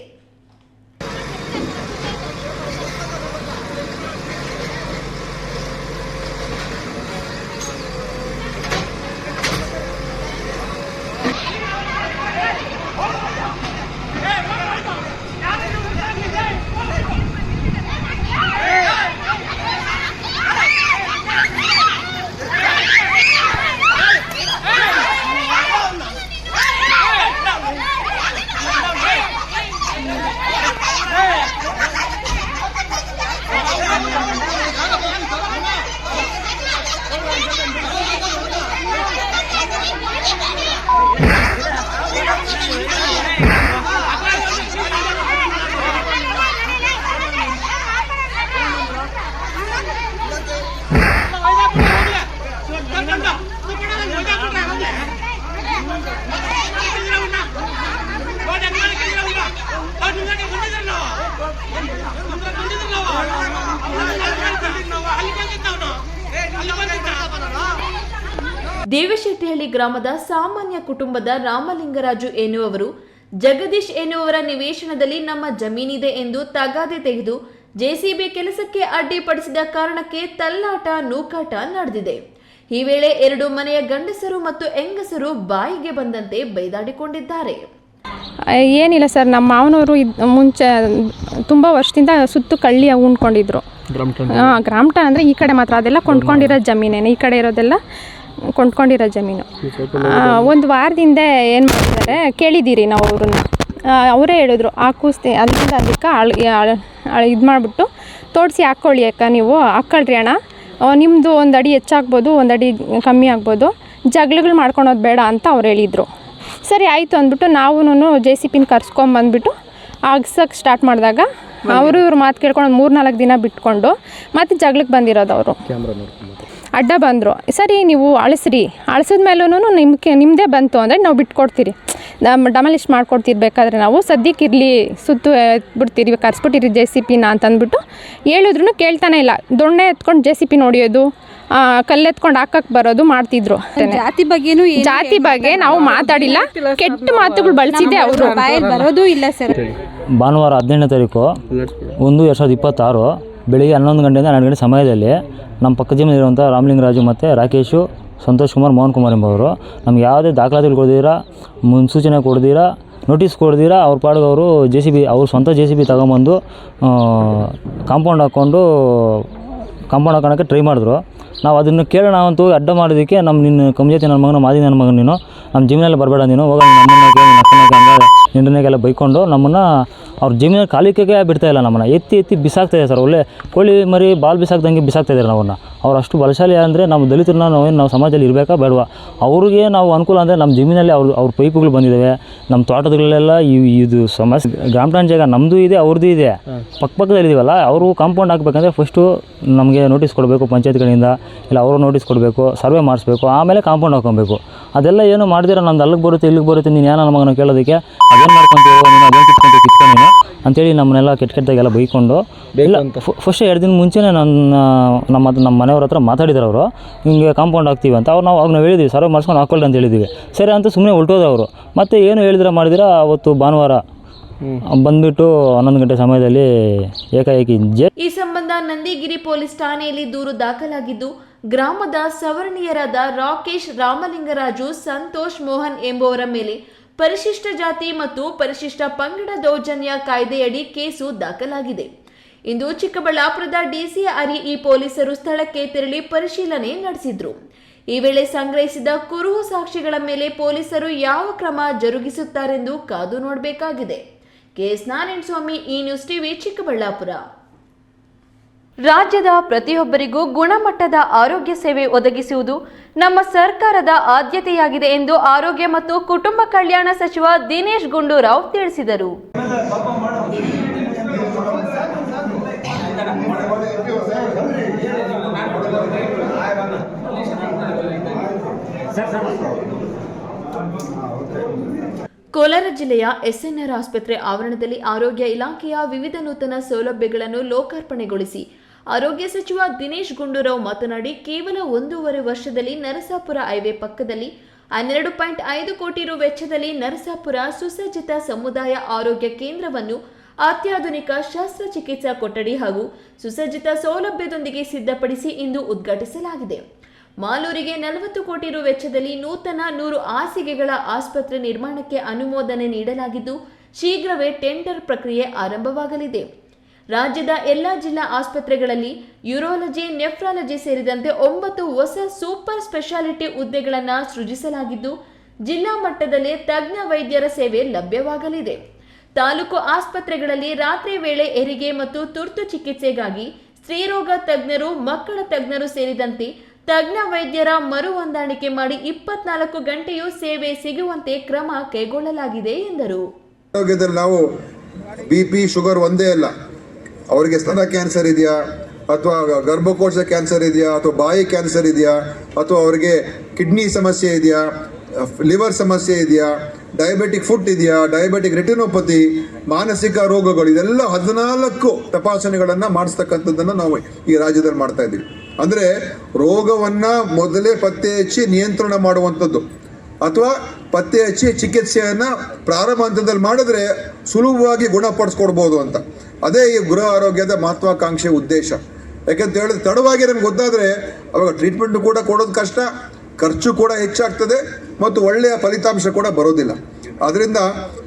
ದೇವಶೆಟ್ಟಿಹಳ್ಳಿ ಗ್ರಾಮದ ಸಾಮಾನ್ಯ ಕುಟುಂಬದ ರಾಮಲಿಂಗರಾಜು ಎನ್ನುವವರು ಜಗದೀಶ್ ಎನ್ನುವರ ನಿವೇಶನದಲ್ಲಿ ನಮ್ಮ ಜಮೀನಿದೆ ಎಂದು ತಗಾದೆ ತೆಗೆದು JCB ಕೆಲಸಕ್ಕೆ ಅಡ್ಡಿಪಡಿಸಿದ ಕಾರಣಕ್ಕೆ ತಲ್ಲಾಟ, ನೂಕಾಟ ನಡೆದಿದೆ. ಈ ವೇಳೆ 2 ಮನೆಯ ಗಂಡಸರು ಮತ್ತು ಹೆಂಗಸರು ಬಾಯಿಗೆ ಬಂದಂತೆ ಬೈದಾಡಿಕೊಂಡಿದ್ದಾರೆ. ಏನಿಲ್ಲ ಸರ್, ನಮ್ಮ ಮಾವನವರು ಮುಂಚೆ ತುಂಬ ವರ್ಷದಿಂದ ಸುತ್ತು ಕಳ್ಳಿ ಉಣ್ಕೊಂಡಿದ್ರು. ಗ್ರಾಮಟ ಅಂದರೆ ಈ ಕಡೆ ಮಾತ್ರ, ಅದೆಲ್ಲ ಕೊಂಡ್ಕೊಂಡಿರೋ ಜಮೀನೇನೆ, ಈ ಕಡೆ ಇರೋದೆಲ್ಲ ಕೊಂಡ್ಕೊಂಡಿರೋ ಜಮೀನು. ಒಂದು ವಾರದಿಂದ ಏನು ಮಾಡಿದ್ದಾರೆ ಕೇಳಿದ್ದೀರಿ ನಾವು ಅವ್ರನ್ನ. ಅವರೇ ಹೇಳಿದ್ರು ಹಾಕಿಸ್ತೀನಿ ಅಲ್ಲಿಂದ ಅದಕ್ಕೆ ಇದು ಮಾಡಿಬಿಟ್ಟು ತೋಡಿಸಿ ಹಾಕ್ಕೊಳ್ಳಿ ಅಕ್ಕ, ನೀವು ಹಾಕ್ಕೊಳ್ರಿ ಅಣ್ಣ, ನಿಮ್ಮದು 1 ಅಡಿ ಹೆಚ್ಚಾಗ್ಬೋದು, 1 ಅಡಿ ಕಮ್ಮಿ ಆಗ್ಬೋದು, ಜಗಳಗಳು ಮಾಡ್ಕೊಳೋದು ಬೇಡ ಅಂತ ಅವ್ರು ಹೇಳಿದರು. ಸರಿ ಆಯಿತು ಅಂದ್ಬಿಟ್ಟು ನಾವು JCBನ ಕರ್ಸ್ಕೊಂಬಂದ್ಬಿಟ್ಟು ಆಗ್ಸಕ್ಕೆ ಸ್ಟಾರ್ಟ್ ಮಾಡಿದಾಗ ಅವರು ಇವ್ರ ಮಾತು ಕೇಳ್ಕೊಂಡು 3-4 ದಿನ ಬಿಟ್ಕೊಂಡು ಮತ್ತೆ ಜಗಳಕ್ಕೆ ಬಂದಿರೋದು. ಅವರು ಅಡ್ಡ ಬಂದರು. ಸರಿ ನೀವು ಅಳಿಸ್ರಿ, ಅಳಿಸಿದ್ಮೇಲೂ ನಿಮ್ಮದೇ ಬಂತು ಅಂದರೆ ನಾವು ಬಿಟ್ಕೊಡ್ತೀರಿ, ಡಮಲಿಸ್ಟ್ ಮಾಡ್ಕೊಡ್ತಿರ್ಬೇಕಾದ್ರೆ ನಾವು ಸದ್ಯಕ್ಕೆ ಇರಲಿ, ಸುತ್ತು ಬಿಡ್ತೀರಿ, ಕರ್ಸ್ಬಿಟ್ಟಿರಿ JCBನ ಅಂತಂದ್ಬಿಟ್ಟು ಹೇಳಿದ್ರು ಕೇಳ್ತಾನೆ ಇಲ್ಲ. ದೊಣ್ಣೆ ಎತ್ಕೊಂಡು JCB ಹೊಡಿಯೋದು, ಕಲ್ಲೆತ್ಕೊಂಡು ಹಾಕಕ್ಕೆ ಬರೋದು ಮಾಡ್ತಿದ್ರು. ಜಾತಿ ಬಗ್ಗೆ ನಾವು ಮಾತಾಡಿಲ್ಲ, ಕೆಟ್ಟ ಮಾತುಗಳು ಬಳಸಿದೆ ಅವರು, ಬರೋದು ಇಲ್ಲ ಸರ್. ಭಾನುವಾರ 18ನೇ ತಾರೀಕು 1/2026 ಬೆಳಿಗ್ಗೆ 11 ಗಂಟೆಯಿಂದ 12 ಗಂಟೆ ಸಮಯದಲ್ಲಿ ನಮ್ಮ ಪಕ್ಕ ಜಮೀನಿರುವಂಥ ರಾಮಲಿಂಗರಾಜು ಮತ್ತು ರಾಕೇಶು, ಸಂತೋಷ್ ಕುಮಾರ್, ಮೋಹನ್ ಕುಮಾರ್ ಎಂಬವರು ನಮ್ಗೆ ಯಾವುದೇ ದಾಖಲಾತಿಗಳು ಕೊಡ್ದಿರಾ, ಮುನ್ಸೂಚನೆ ಕೊಡ್ದಿರಾ, ನೋಟಿಸ್ ಕೊಡ್ದಿರಾ ಅವ್ರ ಪಾಡಿಗೆ ಅವರು JCB ಅವ್ರ ಸ್ವಂತ JCB ತಗೊಂಬಂದು ಕಾಂಪೌಂಡ್ ಹಾಕೋಣಕ್ಕೆ ಟ್ರೈ ಮಾಡಿದ್ರು. ನಾವು ಅದನ್ನು ಕೇಳೋಣ ಅಂತೂ ಅಡ್ಡ ಮಾಡೋದಕ್ಕೆ ನಿನ್ನ ಕಮ್ಜಾತಿ ನನ್ನ ಮಗನ ಮಾದಿ ನನ್ನ ಮಗನ ನೀನು ನಮ್ಮ ಜಮೀನಲ್ಲಿ ಬರಬೇಡ ನೀನು ಹೋಗ, ನಮ್ಮನೆಗೆ ಅಪ್ಪನಾಗೆ ನಿಂಡನೆಗೆಲ್ಲ ಬೈಕೊಂಡು ನಮ್ಮನ್ನು ಅವ್ರ ಜಮೀನಲ್ಲಿ ಕಾಲಿಕೆಗೆ ಬಿಡ್ತಾಯಿಲ್ಲ, ನಮ್ಮನ್ನು ಎತ್ತಿ ಬಿಸಾಕ್ತಾಯಿದೆ ಸರ್. ಒಳ್ಳೆ ಕೋಳಿ ಮರಿ ಬಾಲ್ ಬಿಸಾಕ್ದಂಗೆ ಬಿಸಾಕ್ತಾಯಿದ್ದಾರೆ ನಾವನ್ನ. ಅವ್ರು ಅಷ್ಟು ಬಲಶಾಲಿ ಅಂದರೆ ನಾವು ದಲಿತರನ್ನ ನಾವು ಸಮಾಜದಲ್ಲಿ ಇರಬೇಕಾ ಬೇಡವಾ? ಅವ್ರಿಗೆ ನಾವು ಅನುಕೂಲ ಅಂದರೆ ನಮ್ಮ ಜಮೀನಲ್ಲಿ ಅವ್ರ ಪೈಪುಗಳು ಬಂದಿದ್ದಾವೆ, ನಮ್ಮ ತೋಟದಲ್ಲೆಲ್ಲ ಇದು ಸಮಸ್ಯೆ. ಗ್ರಾಮ ಪಂಚಾಯತ್ ಜಾಗ ನಮ್ಮದು ಇದೆ, ಅವ್ರದ್ದು ಇದೆ, ಪಕ್ಕದಲ್ಲಿದ್ದೀವಲ್ಲ. ಅವರು ಕಾಂಪೌಂಡ್ ಹಾಕಬೇಕಂದ್ರೆ ಫಸ್ಟು ನಮಗೆ ನೋಟಿಸ್ ಕೊಡಬೇಕು ಪಂಚಾಯತ್ಗಳಿಂದ, ಇಲ್ಲ ಅವರು ನೋಟಿಸ್ ಕೊಡಬೇಕು, ಸರ್ವೆ ಮಾಡಿಸ್ಬೇಕು, ಆಮೇಲೆ ಕಾಂಪೌಂಡ್ ಹಾಕೊಬೇಕು. ಅದೆಲ್ಲ ಏನು ಮಾಡಿದಿರ ನಮ್ದು ಅಲ್ಲಿಗೆ ಬರುತ್ತೆ ಇಲ್ಲಿಗೆ ಬರುತ್ತೆ, ನೀನು ಏನೋ ನಮಗನ್ನು ಕೇಳೋದಕ್ಕೆ ಅದೇನು ಮಾಡ್ಕೊತೀವೋ ನೀನು, ಅದೇನು ಕಿತ್ಕೊಂಡು ನೀನು ಅಂತೇಳಿ ನಮ್ಮನ್ನೆಲ್ಲ ಕೆಟ್ಟದಾಗೆಲ್ಲ ಬೈಕೊಂಡು ಇಲ್ಲ. ಫಸ್ಟ್ 2 ದಿನ ಮುಂಚೆನೇ ನಮ್ಮ ಮನೆಯವ್ರ ಹತ್ರ ಮಾತಾಡಿದ್ರು ಅವರು, ಹಿಂಗೆ ಕಾಂಪೌಂಡ್ ಹಾಕ್ತೀವಿ ಅಂತ. ನಾವು ಹೇಳಿದ್ವಿ ಸರ್ವೆ ಮಾಡಿಸ್ಕೊಂಡು ಹಾಕೊಳ್ಳಿ ಅಂತ ಹೇಳಿದ್ವಿ. ಸರಿ ಅಂತ ಸುಮ್ಮನೆ ಹೊರಟೋದವರು. ಮತ್ತು ಏನು ಮಾಡಿದಿರ ಅವತ್ತು ಭಾನುವಾರ ಬಂದುಬಿಟ್ಟು 11 ಗಂಟೆ ಸಮಯದಲ್ಲಿ ಏಕಾಏಕಿ ಈ ಸಂಬಂಧ ನಂದಿಗಿರಿ ಪೊಲೀಸ್ ಠಾಣೆಯಲ್ಲಿ ದೂರು ದಾಖಲಾಗಿದ್ದು, ಗ್ರಾಮದ ಸವರ್ಣೀಯರಾದ ರಾಕೇಶ್, ರಾಮಲಿಂಗರಾಜು, ಸಂತೋಷ್, ಮೋಹನ್ ಎಂಬುವರ ಮೇಲೆ ಪರಿಶಿಷ್ಟ ಜಾತಿ ಮತ್ತು ಪರಿಶಿಷ್ಟ ಪಂಗಡ ದೌರ್ಜನ್ಯ ಕಾಯ್ದೆಯಡಿ ಕೇಸು ದಾಖಲಾಗಿದೆ. ಇಂದು ಚಿಕ್ಕಬಳ್ಳಾಪುರದ ಡಿಸಿಆರ್ಇ ಪೊಲೀಸರು ಸ್ಥಳಕ್ಕೆ ತೆರಳಿ ಪರಿಶೀಲನೆ ನಡೆಸಿದ್ರು. ಈ ವೇಳೆ ಸಂಗ್ರಹಿಸಿದ ಕುರುಹು ಸಾಕ್ಷಿಗಳ ಮೇಲೆ ಪೊಲೀಸರು ಯಾವ ಕ್ರಮ ಜರುಗಿಸುತ್ತಾರೆಂದು ಕಾದು ನೋಡಬೇಕಾಗಿದೆ. ಕೆಎಸ್ ನಾರಾಯಣ ಸ್ವಾಮಿ, ಈ ನ್ಯೂಸ್ ಟಿವಿ, ಚಿಕ್ಕಬಳ್ಳಾಪುರ. ರಾಜ್ಯದ ಪ್ರತಿಯೊಬ್ಬರಿಗೂ ಗುಣಮಟ್ಟದ ಆರೋಗ್ಯ ಸೇವೆ ಒದಗಿಸುವುದು ನಮ್ಮ ಸರ್ಕಾರದ ಆದ್ಯತೆಯಾಗಿದೆ ಎಂದು ಆರೋಗ್ಯ ಮತ್ತು ಕುಟುಂಬ ಕಲ್ಯಾಣ ಸಚಿವ ದಿನೇಶ್ ಗುಂಡೂರಾವ್ ತಿಳಿಸಿದರು. ಕೋಲಾರ ಜಿಲ್ಲೆಯ ಎಸ್ಎನ್ಆರ್ ಆಸ್ಪತ್ರೆ ಆವರಣದಲ್ಲಿ ಆರೋಗ್ಯ ಇಲಾಖೆಯ ವಿವಿಧ ನೂತನ ಸೌಲಭ್ಯಗಳನ್ನು ಲೋಕಾರ್ಪಣೆಗೊಳಿಸಿ ಆರೋಗ್ಯ ಸಚಿವ ದಿನೇಶ್ ಗುಂಡೂರಾವ್ ಮಾತನಾಡಿ, ಕೇವಲ 1.5 ವರ್ಷದಲ್ಲಿ ನರಸಾಪುರ ಹೈವೇ ಪಕ್ಕದಲ್ಲಿ 12.5 ಕೋಟಿ ರು ವೆಚ್ಚದಲ್ಲಿ ನರಸಾಪುರ ಸುಸಜ್ಜಿತ ಸಮುದಾಯ ಆರೋಗ್ಯ ಕೇಂದ್ರವನ್ನು ಅತ್ಯಾಧುನಿಕ ಶಸ್ತ್ರಚಿಕಿತ್ಸಾ ಕೊಠಡಿ ಹಾಗೂ ಸುಸಜ್ಜಿತ ಸೌಲಭ್ಯದೊಂದಿಗೆ ಸಿದ್ಧಪಡಿಸಿ ಇಂದು ಉದ್ಘಾಟಿಸಲಾಗಿದೆ. ಮಾಲೂರಿಗೆ 40 ಕೋಟಿ ರು ವೆಚ್ಚದಲ್ಲಿ ನೂತನ 100 ಹಾಸಿಗೆಗಳ ಆಸ್ಪತ್ರೆ ನಿರ್ಮಾಣಕ್ಕೆ ಅನುಮೋದನೆ ನೀಡಲಾಗಿದ್ದು, ಶೀಘ್ರವೇ ಟೆಂಡರ್ ಪ್ರಕ್ರಿಯೆ ಆರಂಭವಾಗಲಿದೆ. ರಾಜ್ಯದ ಎಲ್ಲಾ ಜಿಲ್ಲಾ ಆಸ್ಪತ್ರೆಗಳಲ್ಲಿ ಯೂರಾಲಜಿ, ನೆಫ್ರಾಲಜಿ ಸೇರಿದಂತೆ 9 ಹೊಸ ಸೂಪರ್ ಸ್ಪೆಷಾಲಿಟಿ ಹುದ್ದೆಗಳನ್ನು ಸೃಜಿಸಲಾಗಿದ್ದು, ಜಿಲ್ಲಾ ಮಟ್ಟದಲ್ಲೇ ತಜ್ಞ ವೈದ್ಯರ ಸೇವೆ ಲಭ್ಯವಾಗಲಿದೆ. ತಾಲೂಕು ಆಸ್ಪತ್ರೆಗಳಲ್ಲಿ ರಾತ್ರಿ ವೇಳೆ ಹೆರಿಗೆ ಮತ್ತು ತುರ್ತು ಚಿಕಿತ್ಸೆಗಾಗಿ ಸ್ತ್ರೀರೋಗ ತಜ್ಞರು, ಮಕ್ಕಳ ತಜ್ಞರು ಸೇರಿದಂತೆ ತಜ್ಞ ವೈದ್ಯರ ಮರು ಹೊಂದಾಣಿಕೆ ಮಾಡಿ 24 ಗಂಟೆಯೂ ಸೇವೆ ಸಿಗುವಂತೆ ಕ್ರಮ ಕೈಗೊಳ್ಳಲಾಗಿದೆ ಎಂದರು. ಆರೋಗ್ಯದಲ್ಲಿ ನಾವು BP, ಶುಗರ್ ಒಂದೇ ಅಲ್ಲ, ಅವರಿಗೆ ಸ್ತನ ಕ್ಯಾನ್ಸರ್ ಇದೆಯಾ, ಅಥವಾ ಗರ್ಭಕೋಶ ಕ್ಯಾನ್ಸರ್ ಇದೆಯಾ, ಅಥವಾ ಬಾಯಿ ಕ್ಯಾನ್ಸರ್ ಇದೆಯಾ, ಅಥವಾ ಅವರಿಗೆ ಕಿಡ್ನಿ ಸಮಸ್ಯೆ ಇದೆಯಾ, ಲಿವರ್ ಸಮಸ್ಯೆ ಇದೆಯಾ, ಡಯಾಬಿಟಿಕ್ ಫುಟ್ ಇದೆಯಾ, ಡಯಾಬಿಟಿಕ್ ರೆಟಿನೋಪತಿ, ಮಾನಸಿಕ ರೋಗಗಳು, ಇದೆಲ್ಲ 14 ತಪಾಸಣೆಗಳನ್ನು ಮಾಡಿಸ್ತಕ್ಕಂಥದ್ದನ್ನು ನಾವು ಈ ರಾಜ್ಯದಲ್ಲಿ ಮಾಡ್ತಾ ಇದ್ದೀವಿ. ಅಂದರೆ ರೋಗವನ್ನು ಮೊದಲೇ ಪತ್ತೆ ಹಚ್ಚಿ ನಿಯಂತ್ರಣ ಮಾಡುವಂಥದ್ದು, ಅಥವಾ ಪತ್ತೆ ಹಚ್ಚಿ ಚಿಕಿತ್ಸೆಯನ್ನು ಪ್ರಾರಂಭ ಹಂತದಲ್ಲಿ ಮಾಡಿದ್ರೆ ಸುಲಭವಾಗಿ ಗುಣಪಡಿಸ್ಕೊಡ್ಬೋದು ಅಂತ. ಅದೇ ಈ ಗೃಹ ಆರೋಗ್ಯದ ಮಹತ್ವಾಕಾಂಕ್ಷೆ ಉದ್ದೇಶ. ಯಾಕೆಂತ ಹೇಳಿದ್ರೆ ತಡವಾಗಿ ನಮ್ಗೆ ಗೊತ್ತಾದರೆ ಅವಾಗ ಟ್ರೀಟ್ಮೆಂಟ್ ಕೂಡ ಕೊಡೋದು ಕಷ್ಟ, ಖರ್ಚು ಕೂಡ ಹೆಚ್ಚಾಗ್ತದೆ ಮತ್ತು ಒಳ್ಳೆಯ ಫಲಿತಾಂಶ ಕೂಡ ಬರೋದಿಲ್ಲ. ಆದ್ದರಿಂದ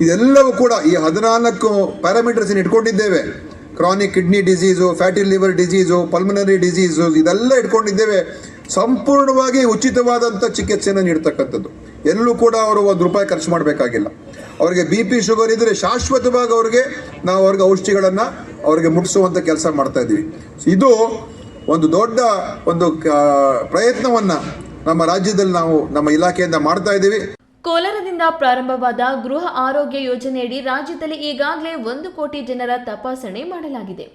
ಇದೆಲ್ಲವೂ ಕೂಡ ಈ 14 ಪ್ಯಾರಾಮೀಟರ್ಸ್ ಇಟ್ಕೊಂಡಿದ್ದೇವೆ. Chronic kidney disease, fatty liver disease, pulmonary disease, ಇದೆಲ್ಲ ಇಟ್ಕೊಂಡಿದ್ದೇವೆ. ಸಂಪೂರ್ಣವಾಗಿ ಉಚಿತವಾದಂಥ ಚಿಕಿತ್ಸೆಯನ್ನು ನೀಡ್ತಕ್ಕಂಥದ್ದು. ಎಲ್ಲೂ ಕೂಡ ಅವರು ₹1 ಖರ್ಚು ಮಾಡಬೇಕಾಗಿಲ್ಲ. ಅವರಿಗೆ BP, ಶುಗರ್ ಇದ್ದರೆ ಶಾಶ್ವತವಾಗಿ ಅವ್ರಿಗೆ ಔಷಧಿಗಳನ್ನು ಅವ್ರಿಗೆ ಮುಟ್ಟಿಸುವಂಥ ಕೆಲಸ ಮಾಡ್ತಾ ಇದ್ದೀವಿ. ಇದು ಒಂದು ದೊಡ್ಡ ಪ್ರಯತ್ನವನ್ನು ನಮ್ಮ ರಾಜ್ಯದಲ್ಲಿ ನಾವು ನಮ್ಮ ಇಲಾಖೆಯಿಂದ ಮಾಡ್ತಾ ಇದ್ದೀವಿ. ಕೋಲಾರದಿಂದ ಪ್ರಾರಂಭವಾದ ಗೃಹ ಆರೋಗ್ಯ ಯೋಜನೆಯಡಿ ರಾಜ್ಯದಲ್ಲಿ ಈಗಾಗಲೇ 1 ಕೋಟಿ ಜನರ ತಪಾಸಣೆ ಮಾಡಲಾಗಿದೆ.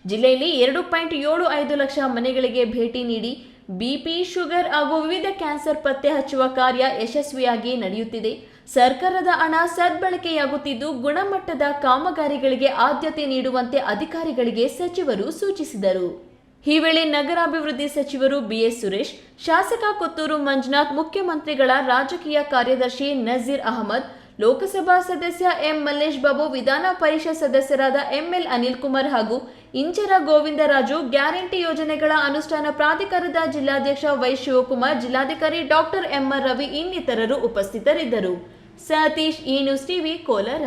ಜಿಲ್ಲೆಯಲ್ಲಿ 2.75 ಲಕ್ಷ ಮನೆಗಳಿಗೆ ಭೇಟಿ ನೀಡಿ BP, ಶುಗರ್ ಹಾಗೂ ವಿವಿಧ ಕ್ಯಾನ್ಸರ್ ಪತ್ತೆ ಹಚ್ಚುವ ಕಾರ್ಯ ಯಶಸ್ವಿಯಾಗಿ ನಡೆಯುತ್ತಿದೆ. ಸರ್ಕಾರದ ಹಣ ಸದ್ಬಳಕೆಯಾಗುತ್ತಿದ್ದು, ಗುಣಮಟ್ಟದ ಕಾಮಗಾರಿಗಳಿಗೆ ಆದ್ಯತೆ ನೀಡುವಂತೆ ಅಧಿಕಾರಿಗಳಿಗೆ ಸಚಿವರು ಸೂಚಿಸಿದರು. ಈ ವೇಳೆ ನಗರಾಭಿವೃದ್ಧಿ ಸಚಿವರು BS ಸುರೇಶ್, ಶಾಸಕ ಕೊತ್ತೂರು ಮಂಜುನಾಥ್, ಮುಖ್ಯಮಂತ್ರಿಗಳ ರಾಜಕೀಯ ಕಾರ್ಯದರ್ಶಿ ನಜೀರ್ ಅಹಮದ್, ಲೋಕಸಭಾ ಸದಸ್ಯ M. ಮಲ್ಲೇಶ್ ಬಾಬು, ವಿಧಾನ ಪರಿಷತ್ ಸದಸ್ಯರಾದ ML ಅನಿಲ್ ಕುಮಾರ್ ಹಾಗೂ ಇಂಚರ ಗೋವಿಂದರಾಜು, ಗ್ಯಾರಂಟಿ ಯೋಜನೆಗಳ ಅನುಷ್ಠಾನ ಪ್ರಾಧಿಕಾರದ ಜಿಲ್ಲಾಧ್ಯಕ್ಷ ವೈ ಶಿವಕುಮಾರ್, ಜಿಲ್ಲಾಧಿಕಾರಿ ಡಾಕ್ಟರ್ MR ರವಿ ಇನ್ನಿತರರು ಉಪಸ್ಥಿತರಿದ್ದರು. ಸತೀಶ್, ಈ ನ್ಯೂಸ್ ಟಿವಿ, ಕೋಲಾರ.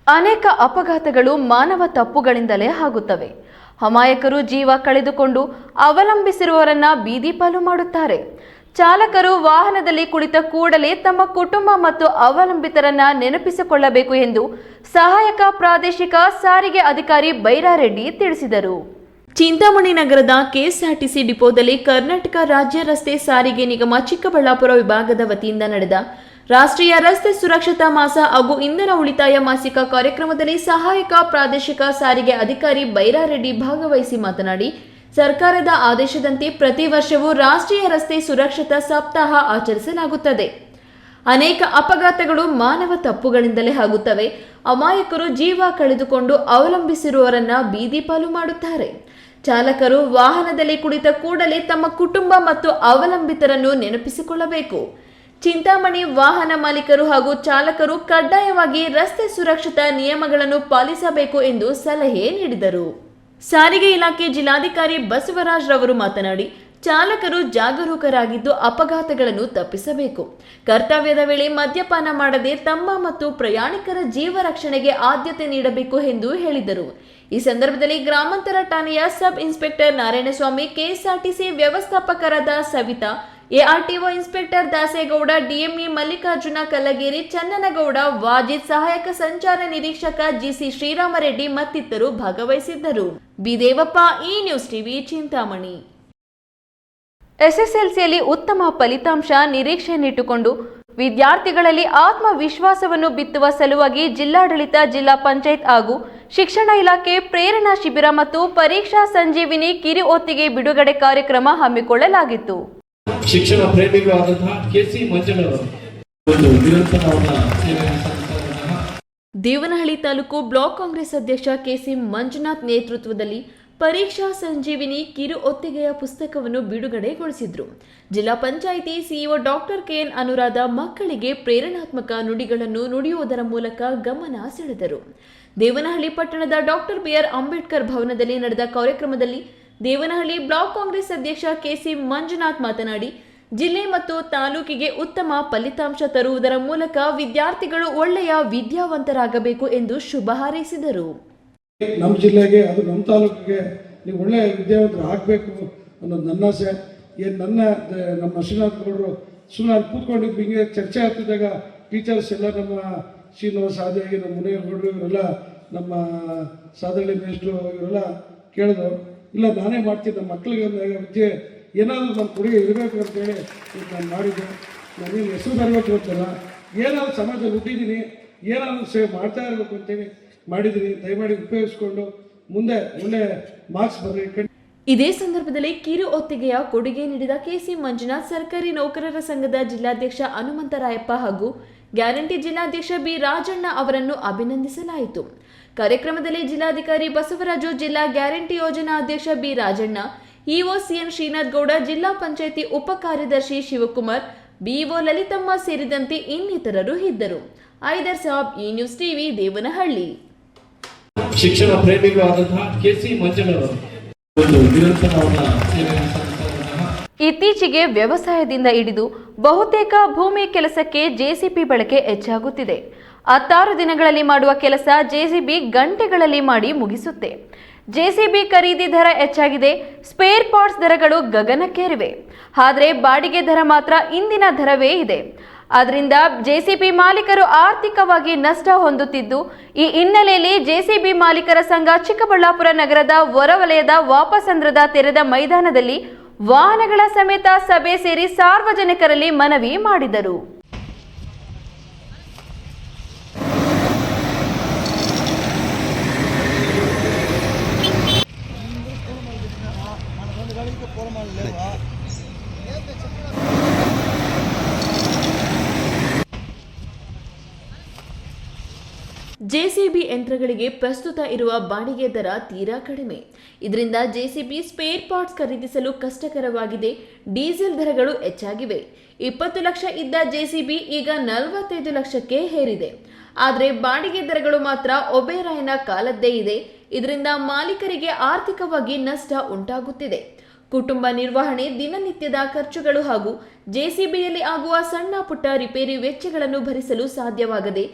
ಅನೇಕ ಅಪಘಾತಗಳು ಮಾನವ ತಪ್ಪುಗಳಿಂದಲೇ ಆಗುತ್ತವೆ. ಅಮಾಯಕರು ಜೀವ ಕಳೆದುಕೊಂಡು ಅವಲಂಬಿಸಿರುವವರನ್ನ ಬೀದಿ ಪಾಲು ಮಾಡುತ್ತಾರೆ. ಚಾಲಕರು ವಾಹನದಲ್ಲಿ ಕುಳಿತ ಕೂಡಲೇ ತಮ್ಮ ಕುಟುಂಬ ಮತ್ತು ಅವಲಂಬಿತರನ್ನ ನೆನಪಿಸಿಕೊಳ್ಳಬೇಕು ಎಂದು ಸಹಾಯಕ ಪ್ರಾದೇಶಿಕ ಸಾರಿಗೆ ಅಧಿಕಾರಿ ಬೈರಾರೆಡ್ಡಿ ತಿಳಿಸಿದರು. ಚಿಂತಾಮಣಿ ನಗರದ ಕೆಎಸ್ಆರ್ಟಿಸಿ ಡಿಪೋದಲ್ಲಿ ಕರ್ನಾಟಕ ರಾಜ್ಯ ರಸ್ತೆ ಸಾರಿಗೆ ನಿಗಮ ಚಿಕ್ಕಬಳ್ಳಾಪುರ ವಿಭಾಗದ ವತಿಯಿಂದ ನಡೆದ ರಾಷ್ಟ್ರೀಯ ರಸ್ತೆ ಸುರಕ್ಷತಾ ಮಾಸ ಹಾಗೂ ಇಂಧನ ಉಳಿತಾಯ ಮಾಸಿಕ ಕಾರ್ಯಕ್ರಮದಲ್ಲಿ ಸಹಾಯಕ ಪ್ರಾದೇಶಿಕ ಸಾರಿಗೆ ಅಧಿಕಾರಿ ಬೈರಾರೆಡ್ಡಿ ಭಾಗವಹಿಸಿ ಮಾತನಾಡಿ, ಸರ್ಕಾರದ ಆದೇಶದಂತೆ ಪ್ರತಿ ವರ್ಷವೂ ರಾಷ್ಟ್ರೀಯ ರಸ್ತೆ ಸುರಕ್ಷತಾ ಸಪ್ತಾಹ ಆಚರಿಸಲಾಗುತ್ತದೆ. ಅನೇಕ ಅಪಘಾತಗಳು ಮಾನವ ತಪ್ಪುಗಳಿಂದಲೇ ಆಗುತ್ತವೆ. ಅಮಾಯಕರು ಜೀವ ಕಳೆದುಕೊಂಡು ಅವಲಂಬಿಸಿರುವವರನ್ನ ಬೀದಿ ಪಾಲು ಮಾಡುತ್ತಾರೆ. ಚಾಲಕರು ವಾಹನದಲ್ಲಿ ಕುಳಿತ ಕೂಡಲೇ ತಮ್ಮ ಕುಟುಂಬ ಮತ್ತು ಅವಲಂಬಿತರನ್ನು ನೆನಪಿಸಿಕೊಳ್ಳಬೇಕು. ಚಿಂತಾಮಣಿ ವಾಹನ ಮಾಲೀಕರು ಹಾಗೂ ಚಾಲಕರು ಕಡ್ಡಾಯವಾಗಿ ರಸ್ತೆ ಸುರಕ್ಷತಾ ನಿಯಮಗಳನ್ನು ಪಾಲಿಸಬೇಕು ಎಂದು ಸಲಹೆ ನೀಡಿದರು. ಸಾರಿಗೆ ಇಲಾಖೆ ಜಿಲ್ಲಾಧಿಕಾರಿ ಬಸವರಾಜ್ ರವರು ಮಾತನಾಡಿ, ಚಾಲಕರು ಜಾಗರೂಕರಾಗಿದ್ದು ಅಪಘಾತಗಳನ್ನು ತಪ್ಪಿಸಬೇಕು. ಕರ್ತವ್ಯದ ವೇಳೆ ಮದ್ಯಪಾನ ಮಾಡದೆ ತಮ್ಮ ಮತ್ತು ಪ್ರಯಾಣಿಕರ ಜೀವ ರಕ್ಷಣೆಗೆ ಆದ್ಯತೆ ನೀಡಬೇಕು ಎಂದು ಹೇಳಿದರು. ಈ ಸಂದರ್ಭದಲ್ಲಿ ಗ್ರಾಮಾಂತರ ಠಾಣೆಯ ಸಬ್ ಇನ್ಸ್ಪೆಕ್ಟರ್ ನಾರಾಯಣಸ್ವಾಮಿ, ಕೆಎಸ್ಆರ್ಟಿಸಿ ವ್ಯವಸ್ಥಾಪಕರಾದ Savitha, ARTO inspector Dasegowda, DME Mallikarjuna Kallageri, Channanagowda, Wajid, ಸಹಾಯಕ ಸಂಚಾರ ನಿರೀಕ್ಷಕ ಜಿಸಿ ಶ್ರೀರಾಮರೆಡ್ಡಿ ಮತ್ತಿತರರು ಭಾಗವಹಿಸಿದ್ದರು. ಬಿದೇವಪ್ಪ, ಈ ನ್ಯೂಸ್ ಟಿವಿ, ಚಿಂತಾಮಣಿ. ಎಸ್ಎಸ್ಎಲ್ಸಿಯಲ್ಲಿ ಉತ್ತಮ ಫಲಿತಾಂಶ ನಿರೀಕ್ಷೆಯನ್ನಿಟ್ಟುಕೊಂಡು ವಿದ್ಯಾರ್ಥಿಗಳಲ್ಲಿ ಆತ್ಮವಿಶ್ವಾಸವನ್ನು ಬಿತ್ತುವ ಸಲುವಾಗಿ ಜಿಲ್ಲಾಡಳಿತ, ಜಿಲ್ಲಾ ಪಂಚಾಯತ್ ಹಾಗೂ ಶಿಕ್ಷಣ ಇಲಾಖೆ ಪ್ರೇರಣಾ ಶಿಬಿರ ಮತ್ತು ಪರೀಕ್ಷಾ ಸಂಜೀವಿನಿ ಕಿರು ಹೊತ್ತಿಗೆ ಬಿಡುಗಡೆ ಕಾರ್ಯಕ್ರಮ ಹಮ್ಮಿಕೊಳ್ಳಲಾಗಿತ್ತು. ಶಿಕ್ಷಣ ಪ್ರೇಮಿಗಳು ಆದಂತಹ ಕೆಸಿ ಮಂಜುನಾಥ್ ದೇವನಹಳ್ಳಿ ತಾಲೂಕು ಬ್ಲಾಕ್ ಕಾಂಗ್ರೆಸ್ ಅಧ್ಯಕ್ಷ ಕೆಸಿ ಮಂಜುನಾಥ್ ನೇತೃತ್ವದಲ್ಲಿ ಪರೀಕ್ಷಾ ಸಂಜೀವಿನಿ ಕಿರು ಹೊತ್ತಿಗೆಯ ಪುಸ್ತಕವನ್ನು ಬಿಡುಗಡೆಗೊಳಿಸಿದ್ರು. ಜಿಲ್ಲಾ panchayat CEO doctor K N Anuradha ಮಕ್ಕಳಿಗೆ ಪ್ರೇರಣಾತ್ಮಕ ನುಡಿಗಳನ್ನು ನುಡಿಯುವುದರ ಮೂಲಕ ಗಮನ ಸೆಳೆದರು. ದೇವನಹಳ್ಳಿ ಪಟ್ಟಣದ ಡಾಕ್ಟರ್ ಬಿಆರ್ ಅಂಬೇಡ್ಕರ್ ಭವನದಲ್ಲಿ ನಡೆದ ಕಾರ್ಯಕ್ರಮದಲ್ಲಿ ದೇವನಹಳ್ಳಿ ಬ್ಲಾಕ್ ಕಾಂಗ್ರೆಸ್ ಅಧ್ಯಕ್ಷ ಕೆಸಿ ಮಂಜುನಾಥ್ ಮಾತನಾಡಿ, ಜಿಲ್ಲೆ ಮತ್ತು ತಾಲೂಕಿಗೆ ಉತ್ತಮ ಫಲಿತಾಂಶ ತರುವುದರ ಮೂಲಕ ವಿದ್ಯಾರ್ಥಿಗಳು ಒಳ್ಳೆಯ ವಿದ್ಯಾವಂತರಾಗಬೇಕು ಎಂದು ಶುಭ ಹಾರೈಸಿದರು. ನಮ್ಮ ಜಿಲ್ಲೆಗೆ, ಅದು ನಮ್ಮ ತಾಲೂಕಿಗೆ ನೀವು ಒಳ್ಳೆಯ ವಿದ್ಯಾವಂತರು ಆಗಬೇಕು ಅನ್ನೋದು ನನ್ನ ಆಸೆ. ಏನು ನಮ್ಮ ಶ್ರೀನಾಥ್ ಗೌಡರು ಸುಮ್ಮನೆ ಅಲ್ಲಿ ಕೂತ್ಕೊಂಡಿದ್ದು ಹಿಂಗೆ ಚರ್ಚೆ ಆಗ್ತಿದ್ದಾಗ ಟೀಚರ್ಸ್ ಎಲ್ಲ ನಮ್ಮ ಶ್ರೀನಿವಾಸ ಆದಿಯಾಗಿ, ನಮ್ಮ ಮುನೇಗೌಡರು, ಇವರೆಲ್ಲ ನಮ್ಮ ಸಾದಳ್ಳಿ ಮೇಷ್ಟ್ರು ಇವರೆಲ್ಲ ಕೇಳಿದ್ರು. ಇಲ್ಲ, ನಾನೇ ಮಾಡ್ತೀನಿ, ನಮ್ಮ ಮಕ್ಕಳಿಗೆ ವಿದ್ಯೆ ಏನಾದರೂ ನಮ್ಮ ಕೊಡುಗೆ ಇರಬೇಕು ಅಂತೇಳಿ ನಾನು ಮಾಡಿದ್ದೆ. ನಾನೇನು ಹೆಸರು ಬರಬೇಕು ಅಂತಲ್ಲ, ಏನಾದರೂ ಸಮಾಜದಲ್ಲಿ ಹುಟ್ಟಿದ್ದೀನಿ, ಏನಾದರೂ ಸೇವೆ ಮಾಡ್ತಾ ಇರಬೇಕು ಅಂತೇಳಿ ಮಾಡಿದ್ದೀನಿ. ದಯಮಾಡಿ ಉಪಯೋಗಿಸ್ಕೊಂಡು ಮುಂದೆ ಒಳ್ಳೆ ಮಾರ್ಕ್ಸ್ ಬರಲಿ. ಇದೇ ಸಂದರ್ಭದಲ್ಲಿ ಕಿರು ಹೊತ್ತಿಗೆಯ ಕೊಡುಗೆ ನೀಡಿದ ಕೆಸಿ ಮಂಜುನಾಥ್, ಸರ್ಕಾರಿ ನೌಕರರ ಸಂಘದ ಜಿಲ್ಲಾಧ್ಯಕ್ಷ ಹನುಮಂತರಾಯಪ್ಪ ಹಾಗೂ ಗ್ಯಾರಂಟಿ ಜಿಲ್ಲಾಧ್ಯಕ್ಷ ಬಿ ರಾಜಣ್ಣ ಅವರನ್ನು ಅಭಿನಂದಿಸಲಾಯಿತು. ಕಾರ್ಯಕ್ರಮದಲ್ಲಿ ಜಿಲ್ಲಾಧಿಕಾರಿ ಬಸವರಾಜು, ಜಿಲ್ಲಾ ಗ್ಯಾರಂಟಿ ಯೋಜನಾ ಅಧ್ಯಕ್ಷ B Rajanna, EO CN Srinath Gowda, ಜಿಲ್ಲಾ ಪಂಚಾಯಿತಿ ಉಪ ಕಾರ್ಯದರ್ಶಿ ಶಿವಕುಮಾರ್, ಬಿಇಒ ಲಲಿತಮ್ಮ ಸೇರಿದಂತೆ ಇನ್ನಿತರರು ಇದ್ದರು. ಐದರ್ ಸಾಬ್, ಈ ನ್ಯೂಸ್ ಟಿವಿ, ದೇವನಹಳ್ಳಿ. ಶಿಕ್ಷಣ ಪ್ರೇಮಿಗಳು ಆದಂತಹ ಕೆಸಿ ಮಂಜುನಾಥ್ ಇತ್ತೀಚೆಗೆ ವ್ಯವಸಾಯದಿಂದ ಹಿಡಿದು ಬಹುತೇಕ ಭೂಮಿ ಕೆಲಸಕ್ಕೆ ಜೆಸಿಬಿ ಬಳಕೆ ಹೆಚ್ಚಾಗುತ್ತಿದೆ. 16 ದಿನಗಳಲ್ಲಿ ಮಾಡುವ ಕೆಲಸ ಜೆಸಿಬಿ ಗಂಟೆಗಳಲ್ಲಿ ಮಾಡಿ ಮುಗಿಸುತ್ತೆ. ಜೆಸಿಬಿ ಖರೀದಿ ದರ ಹೆಚ್ಚಾಗಿದೆ. ಸ್ಪೇರ್ ಪಾರ್ಟ್ಸ್ ದರಗಳು ಗಗನಕ್ಕೇರಿವೆ. ಆದರೆ ಬಾಡಿಗೆ ದರ ಮಾತ್ರ ಇಂದಿನ ದರವೇ ಇದೆ. ಆದ್ದರಿಂದ ಜೆಸಿಬಿ ಮಾಲೀಕರು ಆರ್ಥಿಕವಾಗಿ ನಷ್ಟ ಹೊಂದುತ್ತಿದ್ದು, ಈ ಹಿನ್ನೆಲೆಯಲ್ಲಿ ಜೆಸಿಬಿ ಮಾಲೀಕರ ಸಂಘ ಚಿಕ್ಕಬಳ್ಳಾಪುರ ನಗರದ ಹೊರವಲಯದ ವಾಪಸಂದ್ರದ ತೆರೆದ ಮೈದಾನದಲ್ಲಿ ವಾಹನಗಳ ಸಮೇತ ಸಭೆ ಸೇರಿ ಸಾರ್ವಜನಿಕರಲ್ಲಿ ಮನವಿ ಮಾಡಿದರು. ಜೆಸಿಬಿ ಯಂತ್ರಗಳಿಗೆ ಪ್ರಸ್ತುತ ಇರುವ ಬಾಡಿಗೆ ದರ ತೀರಾ ಕಡಿಮೆ. ಇದರಿಂದ ಜೆಸಿಬಿ ಸ್ಪೇರ್ ಪಾರ್ಟ್ಸ್ ಖರೀದಿಸಲು ಕಷ್ಟಕರವಾಗಿದೆ. ಡೀಸೆಲ್ ದರಗಳು ಹೆಚ್ಚಾಗಿವೆ. 20 ಲಕ್ಷ ಇದ್ದ ಜೆಸಿಬಿ ಈಗ 45 ಲಕ್ಷಕ್ಕೆ ಏರಿದೆ. ಆದರೆ ಬಾಡಿಗೆ ದರಗಳು ಮಾತ್ರ ಒಬೇರಾಯನ ಕಾಲದ್ದೇ ಇದೆ. ಇದರಿಂದ ಮಾಲೀಕರಿಗೆ ಆರ್ಥಿಕವಾಗಿ ನಷ್ಟ ಉಂಟಾಗುತ್ತಿದೆ. ಕುಟುಂಬ ನಿರ್ವಹಣೆ, ದಿನನಿತ್ಯದ ಖರ್ಚುಗಳು ಹಾಗೂ ಜೆಸಿಬಿಯಲ್ಲಿ ಆಗುವ ಸಣ್ಣ ಪುಟ್ಟ ರಿಪೇರಿ ವೆಚ್ಚಗಳನ್ನು ಭರಿಸಲು ಸಾಧ್ಯವಾಗದೆ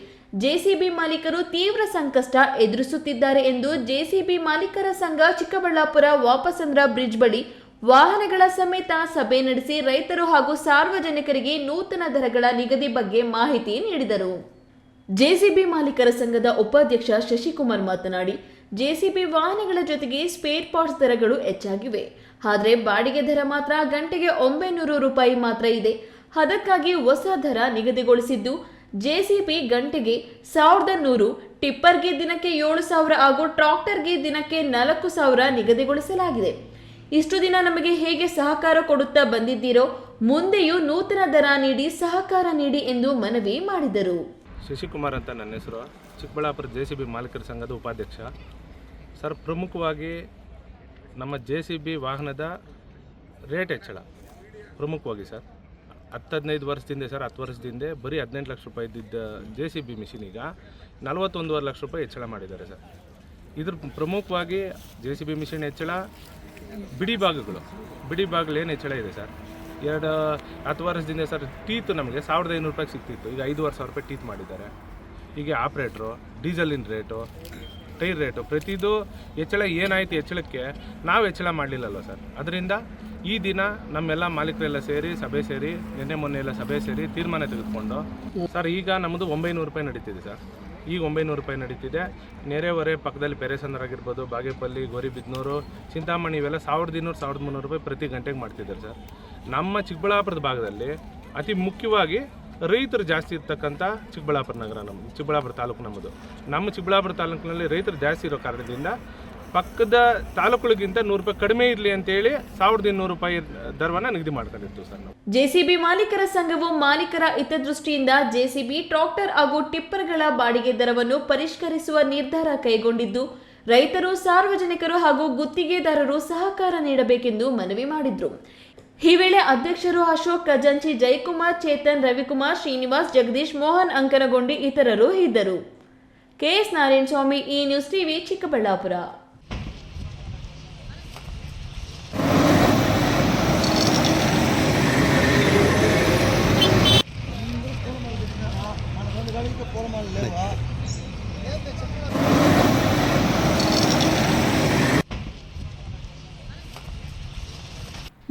ಜೆಸಿಬಿ ಮಾಲೀಕರು ತೀವ್ರ ಸಂಕಷ್ಟ ಎದುರಿಸುತ್ತಿದ್ದಾರೆ ಎಂದು ಜೆಸಿಬಿ ಮಾಲೀಕರ ಸಂಘ ಚಿಕ್ಕಬಳ್ಳಾಪುರ ವಾಪಸಂದ್ರ ಬ್ರಿಡ್ಜ್ ಬಳಿ ವಾಹನಗಳ ಸಮೇತ ಸಭೆ ನಡೆಸಿ ರೈತರು ಹಾಗೂ ಸಾರ್ವಜನಿಕರಿಗೆ ನೂತನ ದರಗಳ ನಿಗದಿ ಬಗ್ಗೆ ಮಾಹಿತಿ ನೀಡಿದರು. ಜೆಸಿಬಿ ಮಾಲೀಕರ ಸಂಘದ ಉಪಾಧ್ಯಕ್ಷ ಶಶಿಕುಮಾರ್ ಮಾತನಾಡಿ, ಜೆಸಿಬಿ ವಾಹನಗಳ ಜೊತೆಗೆ ಸ್ಪೇರ್ ಪಾರ್ಟ್ಸ್ ದರಗಳು ಹೆಚ್ಚಾಗಿವೆ. ಆದರೆ ಬಾಡಿಗೆ ದರ ಮಾತ್ರ ಗಂಟೆಗೆ 900 ರೂಪಾಯಿ ಮಾತ್ರ ಇದೆ. ಅದಕ್ಕಾಗಿ ಹೊಸ ದರ ನಿಗದಿಗೊಳಿಸಿದ್ದು, ಜೆಸಿಬಿ ಗಂಟೆಗೆ 1100, ಟಿಪ್ಪರ್ಗೆ ದಿನಕ್ಕೆ 7000 ಹಾಗೂ ಟ್ರಾಕ್ಟರ್ಗೆ ದಿನಕ್ಕೆ 4000 ನಿಗದಿಗೊಳಿಸಲಾಗಿದೆ. ಇಷ್ಟು ದಿನ ನಮಗೆ ಹೇಗೆ ಸಹಕಾರ ಕೊಡುತ್ತಾ ಬಂದಿದ್ದೀರೋ ಮುಂದೆಯೂ ನೂತನ ದರ ನೀಡಿ ಸಹಕಾರ ನೀಡಿ ಎಂದು ಮನವಿ ಮಾಡಿದರು. ಶಶಿಕುಮಾರ್ ಅಂತ ನನ್ನ ಹೆಸರು. ಚಿಕ್ಕಬಳ್ಳಾಪುರ JCB ಮಾಲೀಕರ ಸಂಘದ ಉಪಾಧ್ಯಕ್ಷ. ಸರ್, ಪ್ರಮುಖವಾಗಿ ನಮ್ಮ JCB ವಾಹನದ ರೇಟ್ ಹೆಚ್ಚಳ ಪ್ರಮುಖವಾಗಿ ಸರ್ 10-15 ವರ್ಷದಿಂದ ಸರ್ 10 ವರ್ಷದಿಂದ ಬರೀ 18 ಲಕ್ಷ ರೂಪಾಯಿ ಇದ್ದಿದ್ದ JCB ಮಿಷಿನ್ ಈಗ 41.5 ಲಕ್ಷ ರೂಪಾಯಿ ಹೆಚ್ಚಳ ಮಾಡಿದ್ದಾರೆ ಸರ್. ಇದ್ರ ಪ್ರಮುಖವಾಗಿ JCB ಮಿಷಿನ್ ಹೆಚ್ಚಳ, ಬಿಡಿ ಭಾಗಗಳು ಏನು ಹೆಚ್ಚಳ ಇದೆ ಸರ್. 10 ವರ್ಷದಿಂದ ಸರ್ ಟೀತು ನಮಗೆ 1500 ರೂಪಾಯಿಗೆ ಸಿಗ್ತಿತ್ತು, ಈಗ 5,500 ರೂಪಾಯಿ ಟೀತ್ ಮಾಡಿದ್ದಾರೆ. ಹೀಗೆ ಆಪ್ರೇಟ್ರು, ಡೀಸೆಲಿನ ರೇಟು, ಟೈರ್ ರೇಟು ಪ್ರತಿದು ಹೆಚ್ಚಳ ಏನಾಯಿತು, ಹೆಚ್ಚಳಕ್ಕೆ ನಾವು ಹೆಚ್ಚಳ ಮಾಡಲಿಲ್ಲಲ್ವ ಸರ್. ಅದರಿಂದ ಈ ದಿನ ನಮ್ಮೆಲ್ಲ ಮಾಲೀಕರೆಲ್ಲ ಸೇರಿ ಸಭೆ ಸೇರಿ ಮೊನ್ನೆ ಎಲ್ಲ ಸಭೆ ಸೇರಿ ತೀರ್ಮಾನ ತೆಗೆದುಕೊಂಡು ಸರ್ ಈಗ ನಮ್ಮದು 900 ರೂಪಾಯಿ ನಡೀತಿದೆ ಸರ್. ಈಗ 900 ರೂಪಾಯಿ ನಡೀತಿದೆ. ನೆರೆಹೊರೆ ಪಕ್ಕದಲ್ಲಿ ಪೆರೇಸಂದ್ರಾಗಿರ್ಬೋದು, ಬಾಗೇಪಲ್ಲಿ, ಗೋರಿಬಿದನೂರು, ಚಿಂತಾಮಣಿ ಇವೆಲ್ಲ 1200-1300 ರೂಪಾಯಿ ಪ್ರತಿ ಗಂಟೆಗೆ ಮಾಡ್ತಿದ್ದಾರೆ ಸರ್. ನಮ್ಮ ಚಿಕ್ಕಬಳ್ಳಾಪುರದ ಭಾಗದಲ್ಲಿ ಅತಿ ಮುಖ್ಯವಾಗಿ ರೈತರು ಜಾಸ್ತಿ ಇರ್ತಕ್ಕಂಥ ಚಿಕ್ಕಬಳ್ಳಾಪುರ ನಗರ, ಚಿಕ್ಕಬಳ್ಳಾಪುರ ತಾಲೂಕು ನಮ್ಮದು. ನಮ್ಮ ಚಿಕ್ಕಬಳ್ಳಾಪುರ ತಾಲೂಕಿನಲ್ಲಿ ರೈತರು ಜಾಸ್ತಿ ಇರೋ ಕಾರಣದಿಂದ ಪಕ್ಕದ ತಾಲೂಕುಗಳಿಗಿಂತ 100 ರೂಪಾಯಿ ಕಡಿಮೆ ಇರಲಿ ಅಂತೇಳಿ 1200 ರೂಪಾಯಿ ದರವನ್ನು ನಿಗದಿ ಮಾಡ್ಕೊಂಡಿರ್ತೀವಿ ಸರ್ ನಾವು. ಜೆಸಿಬಿ ಮಾಲೀಕರ ಸಂಘವು ಮಾಲೀಕರ ಹಿತದೃಷ್ಟಿಯಿಂದ ಜೆಸಿಬಿ, ಟ್ರಾಕ್ಟರ್ ಹಾಗೂ ಟಿಪ್ಪರ್ಗಳ ಬಾಡಿಗೆ ದರವನ್ನು ಪರಿಷ್ಕರಿಸುವ ನಿರ್ಧಾರ ಕೈಗೊಂಡಿದ್ದು, ರೈತರು, ಸಾರ್ವಜನಿಕರು ಹಾಗೂ ಗುತ್ತಿಗೆದಾರರು ಸಹಕಾರ ನೀಡಬೇಕೆಂದು ಮನವಿ ಮಾಡಿದ್ರು. ಈ ವೇಳೆ ಅಧ್ಯಕ್ಷರು ಅಶೋಕ್ ಖಜಾಂಚಿ, ಜಯಕುಮಾರ್, ಚೇತನ್, ರವಿಕುಮಾರ್, ಶ್ರೀನಿವಾಸ್, ಜಗದೀಶ್, ಮೋಹನ್ ಅಂಕನಗೊಂಡಿ ಇತರರು ಇದ್ದರು. ಕೆಎಸ್ ನಾರಾಯಣ ಸ್ವಾಮಿ, ಈ ನ್ಯೂಸ್ ಟಿವಿ, ಚಿಕ್ಕಬಳ್ಳಾಪುರ.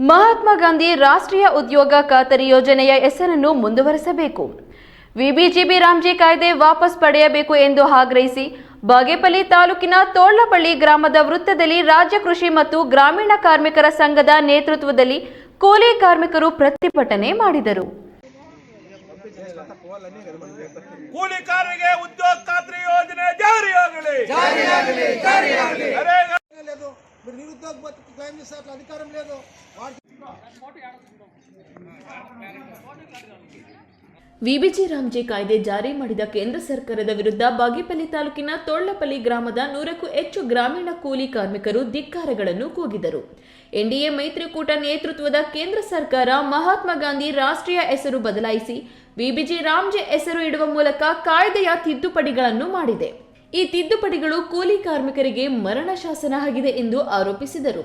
ಮಹಾತ್ಮ ಗಾಂಧಿ ರಾಷ್ಟ್ರೀಯ ಉದ್ಯೋಗ ಖಾತರಿ ಯೋಜನೆಯ ಹೆಸರನ್ನು ಮುಂದುವರೆಸಬೇಕು. ವಿಬಿಜಿಬಿ ರಾಮ್ಜಿ ಕಾಯ್ದೆ ವಾಪಸ್ ಪಡೆಯಬೇಕು ಎಂದು ಆಗ್ರಹಿಸಿ ಬಾಗೇಪಲ್ಲಿ ತಾಲೂಕಿನ ತೋಳ್ಲಪಳ್ಳಿ ಗ್ರಾಮದ ವೃತ್ತದಲ್ಲಿ ರಾಜ್ಯ ಕೃಷಿ ಮತ್ತು ಗ್ರಾಮೀಣ ಕಾರ್ಮಿಕರ ಸಂಘದ ನೇತೃತ್ವದಲ್ಲಿ ಕೂಲಿ ಕಾರ್ಮಿಕರು ಪ್ರತಿಭಟನೆ ಮಾಡಿದರು. ಕೂಲಿ ಕಾರ್ಮಿಕರಿಗೆ ಉದ್ಯೋಗ ಖಾತ್ರಿ ಯೋಜನೆ ಜಾರಿಯಾಗಲಿ. ವಿಬಿಜಿ ರಾಮ್ಜಿ ಕಾಯ್ದೆ ಜಾರಿ ಮಾಡಿದ ಕೇಂದ್ರ ಸರ್ಕಾರದ ವಿರುದ್ಧ ಬಾಗೇಪಲ್ಲಿ ತಾಲೂಕಿನ ತೋಳ್ಲಪಲ್ಲಿ ಗ್ರಾಮದ 100ಕ್ಕೂ ಹೆಚ್ಚು ಗ್ರಾಮೀಣ ಕೂಲಿ ಕಾರ್ಮಿಕರು ಧಿಕ್ಕಾರಗಳನ್ನು ಕೂಗಿದರು. ಎನ್ಡಿಎ ಮೈತ್ರಿಕೂಟ ನೇತೃತ್ವದ ಕೇಂದ್ರ ಸರ್ಕಾರ ಮಹಾತ್ಮ ಗಾಂಧಿ ರಾಷ್ಟ್ರೀಯ ಹೆಸರು ಬದಲಾಯಿಸಿ ವಿಬಿಜಿ ರಾಮ್ಜಿ ಹೆಸರು ಇಡುವ ಮೂಲಕ ಕಾಯ್ದೆಯ ತಿದ್ದುಪಡಿಗಳನ್ನು ಮಾಡಿದೆ. ಈ ತಿದ್ದುಪಡಿಗಳು ಕೂಲಿ ಕಾರ್ಮಿಕರಿಗೆ ಮರಣ ಶಾಸನ ಆಗಿದೆ ಎಂದು ಆರೋಪಿಸಿದರು.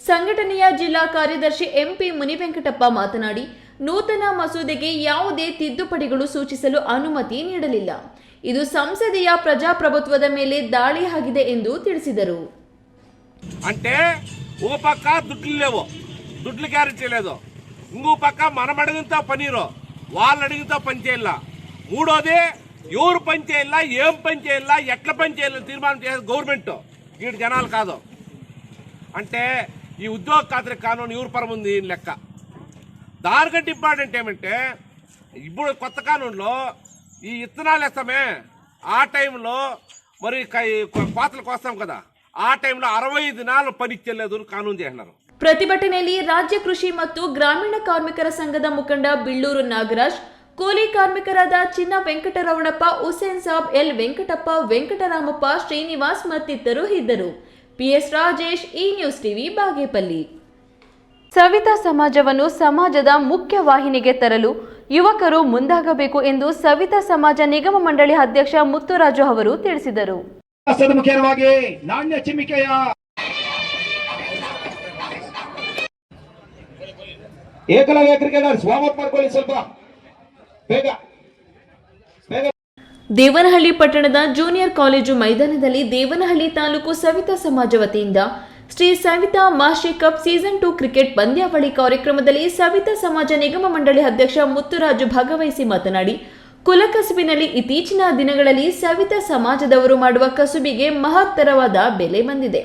ಸಂಘಟನೆಯ ಜಿಲ್ಲಾ ಕಾರ್ಯದರ್ಶಿ ಎಂಪಿ ಮುನಿವೆಂಕಟಪ್ಪ ಮಾತನಾಡಿ, ನೂತನ ಮಸೂದೆಗೆ ಯಾವುದೇ ತಿದ್ದುಪಡಿಗಳು ಸೂಚಿಸಲು ಅನುಮತಿ ನೀಡಲಿಲ್ಲ. ಇದು ಸಂಸದೀಯ ಪ್ರಜಾಪ್ರಭುತ್ವದ ಮೇಲೆ ದಾಳಿ ಆಗಿದೆ ಎಂದು ತಿಳಿಸಿದರು. అంటే ఓ పక్క దుడ్లు లేవు, దుడ్లు గ్యారెంటీ లేదు. ఇంకో పక్క మనం అడిగినంత పనిరు, వాళ్ళు అడిగినంత పని చేయాల. మూడోది ఎవరు పని చేయాల, ఏం పని చేయాల, ఎట్లా పని చేయాలని తీర్మానం చేయాలి గవర్నమెంట్, వీటి జనాలు కాదు. అంటే ఈ ఉద్యోగ ఖాతరీ కానూన్ ఎవరు పరం ఉంది లెక్క. దానికంటే ఇంపార్టెంట్ ఏమంటే ఇప్పుడు కొత్త కానూన్లో ఈ ఇత్తనాలు వేస్తామే, ఆ టైంలో మరి కోతలకు వస్తాం కదా, ఆ టైంలో 60 దినాలు పని ఇచ్చలేదు కానూನು చేసినారు. ಪ್ರತಿಭಟನೆಯಲ್ಲಿ ರಾಜ್ಯ ಕೃಷಿ ಮತ್ತು ಗ್ರಾಮೀಣ ಕಾರ್ಮಿಕರ ಸಂಘದ ಮುಖಂಡ ಬಿಳ್ಳೂರು ನಾಗರಾಜ್, ಕೂಲಿ ಕಾರ್ಮಿಕರಾದ ಚಿನ್ನ ವೆಂಕಟರಮಣಪ್ಪ, ಹುಸೇನ್ ಸಾಬ್, ಎಲ್ ವೆಂಕಟಪ್ಪ, ವೆಂಕಟರಾಮಪ್ಪ, ಶ್ರೀನಿವಾಸ್ ಮತ್ತಿತರರು ಇದ್ದರು. ಪಿಎಸ್ ರಾಜೇಶ್, ಈ ನ್ಯೂಸ್ ಟಿವಿ, ಬಾಗೇಪಲ್ಲಿ. ಸವಿತಾ ಸಮಾಜವನ್ನು ಸಮಾಜದ ಮುಖ್ಯ ವಾಹಿನಿಗೆ ತರಲು ಯುವಕರು ಮುಂದಾಗಬೇಕು ಎಂದು ಸವಿತಾ ಸಮಾಜ ನಿಗಮ ಮಂಡಳಿ ಅಧ್ಯಕ್ಷ ಮುತ್ತುರಾಜು ಅವರು ತಿಳಿಸಿದರು. ಮುಖ್ಯವಾಗಿ ನಾಣ್ಯ ಚಿಮ್ಮಿಕೆಯ ಏಕಲವ್ಯ ಕ್ರಿಕೆಟರ್ಸ್ ವಾರ್ಮ್ ಅಪ್ ಮಾಡ್ಕೊಳ್ಳಿ ಸ್ವಲ್ಪ ಬೇಗ. ದೇವನಹಳ್ಳಿ ಪಟ್ಟಣದ ಜೂನಿಯರ್ ಕಾಲೇಜು ಮೈದಾನದಲ್ಲಿ ದೇವನಹಳ್ಳಿ ತಾಲೂಕು ಸವಿತಾ ಸಮಾಜ ವತಿಯಿಂದ Shri Savita master cup season 2 cricket ಪಂದ್ಯಾವಳಿ ಕಾರ್ಯಕ್ರಮದಲ್ಲಿ ಸವಿತಾ ಸಮಾಜ ನಿಗಮ ಮಂಡಳಿ ಅಧ್ಯಕ್ಷ ಮುತ್ತುರಾಜು ಭಾಗವಹಿಸಿ ಮಾತನಾಡಿ, ಕುಲಕಸುಬಿನಲ್ಲಿ ಇತ್ತೀಚಿನ ದಿನಗಳಲ್ಲಿ ಸವಿತಾ ಸಮಾಜದವರು ಮಾಡುವ ಕಸುಬಿಗೆ ಮಹತ್ತರವಾದ ಬೆಲೆ ಬಂದಿದೆ.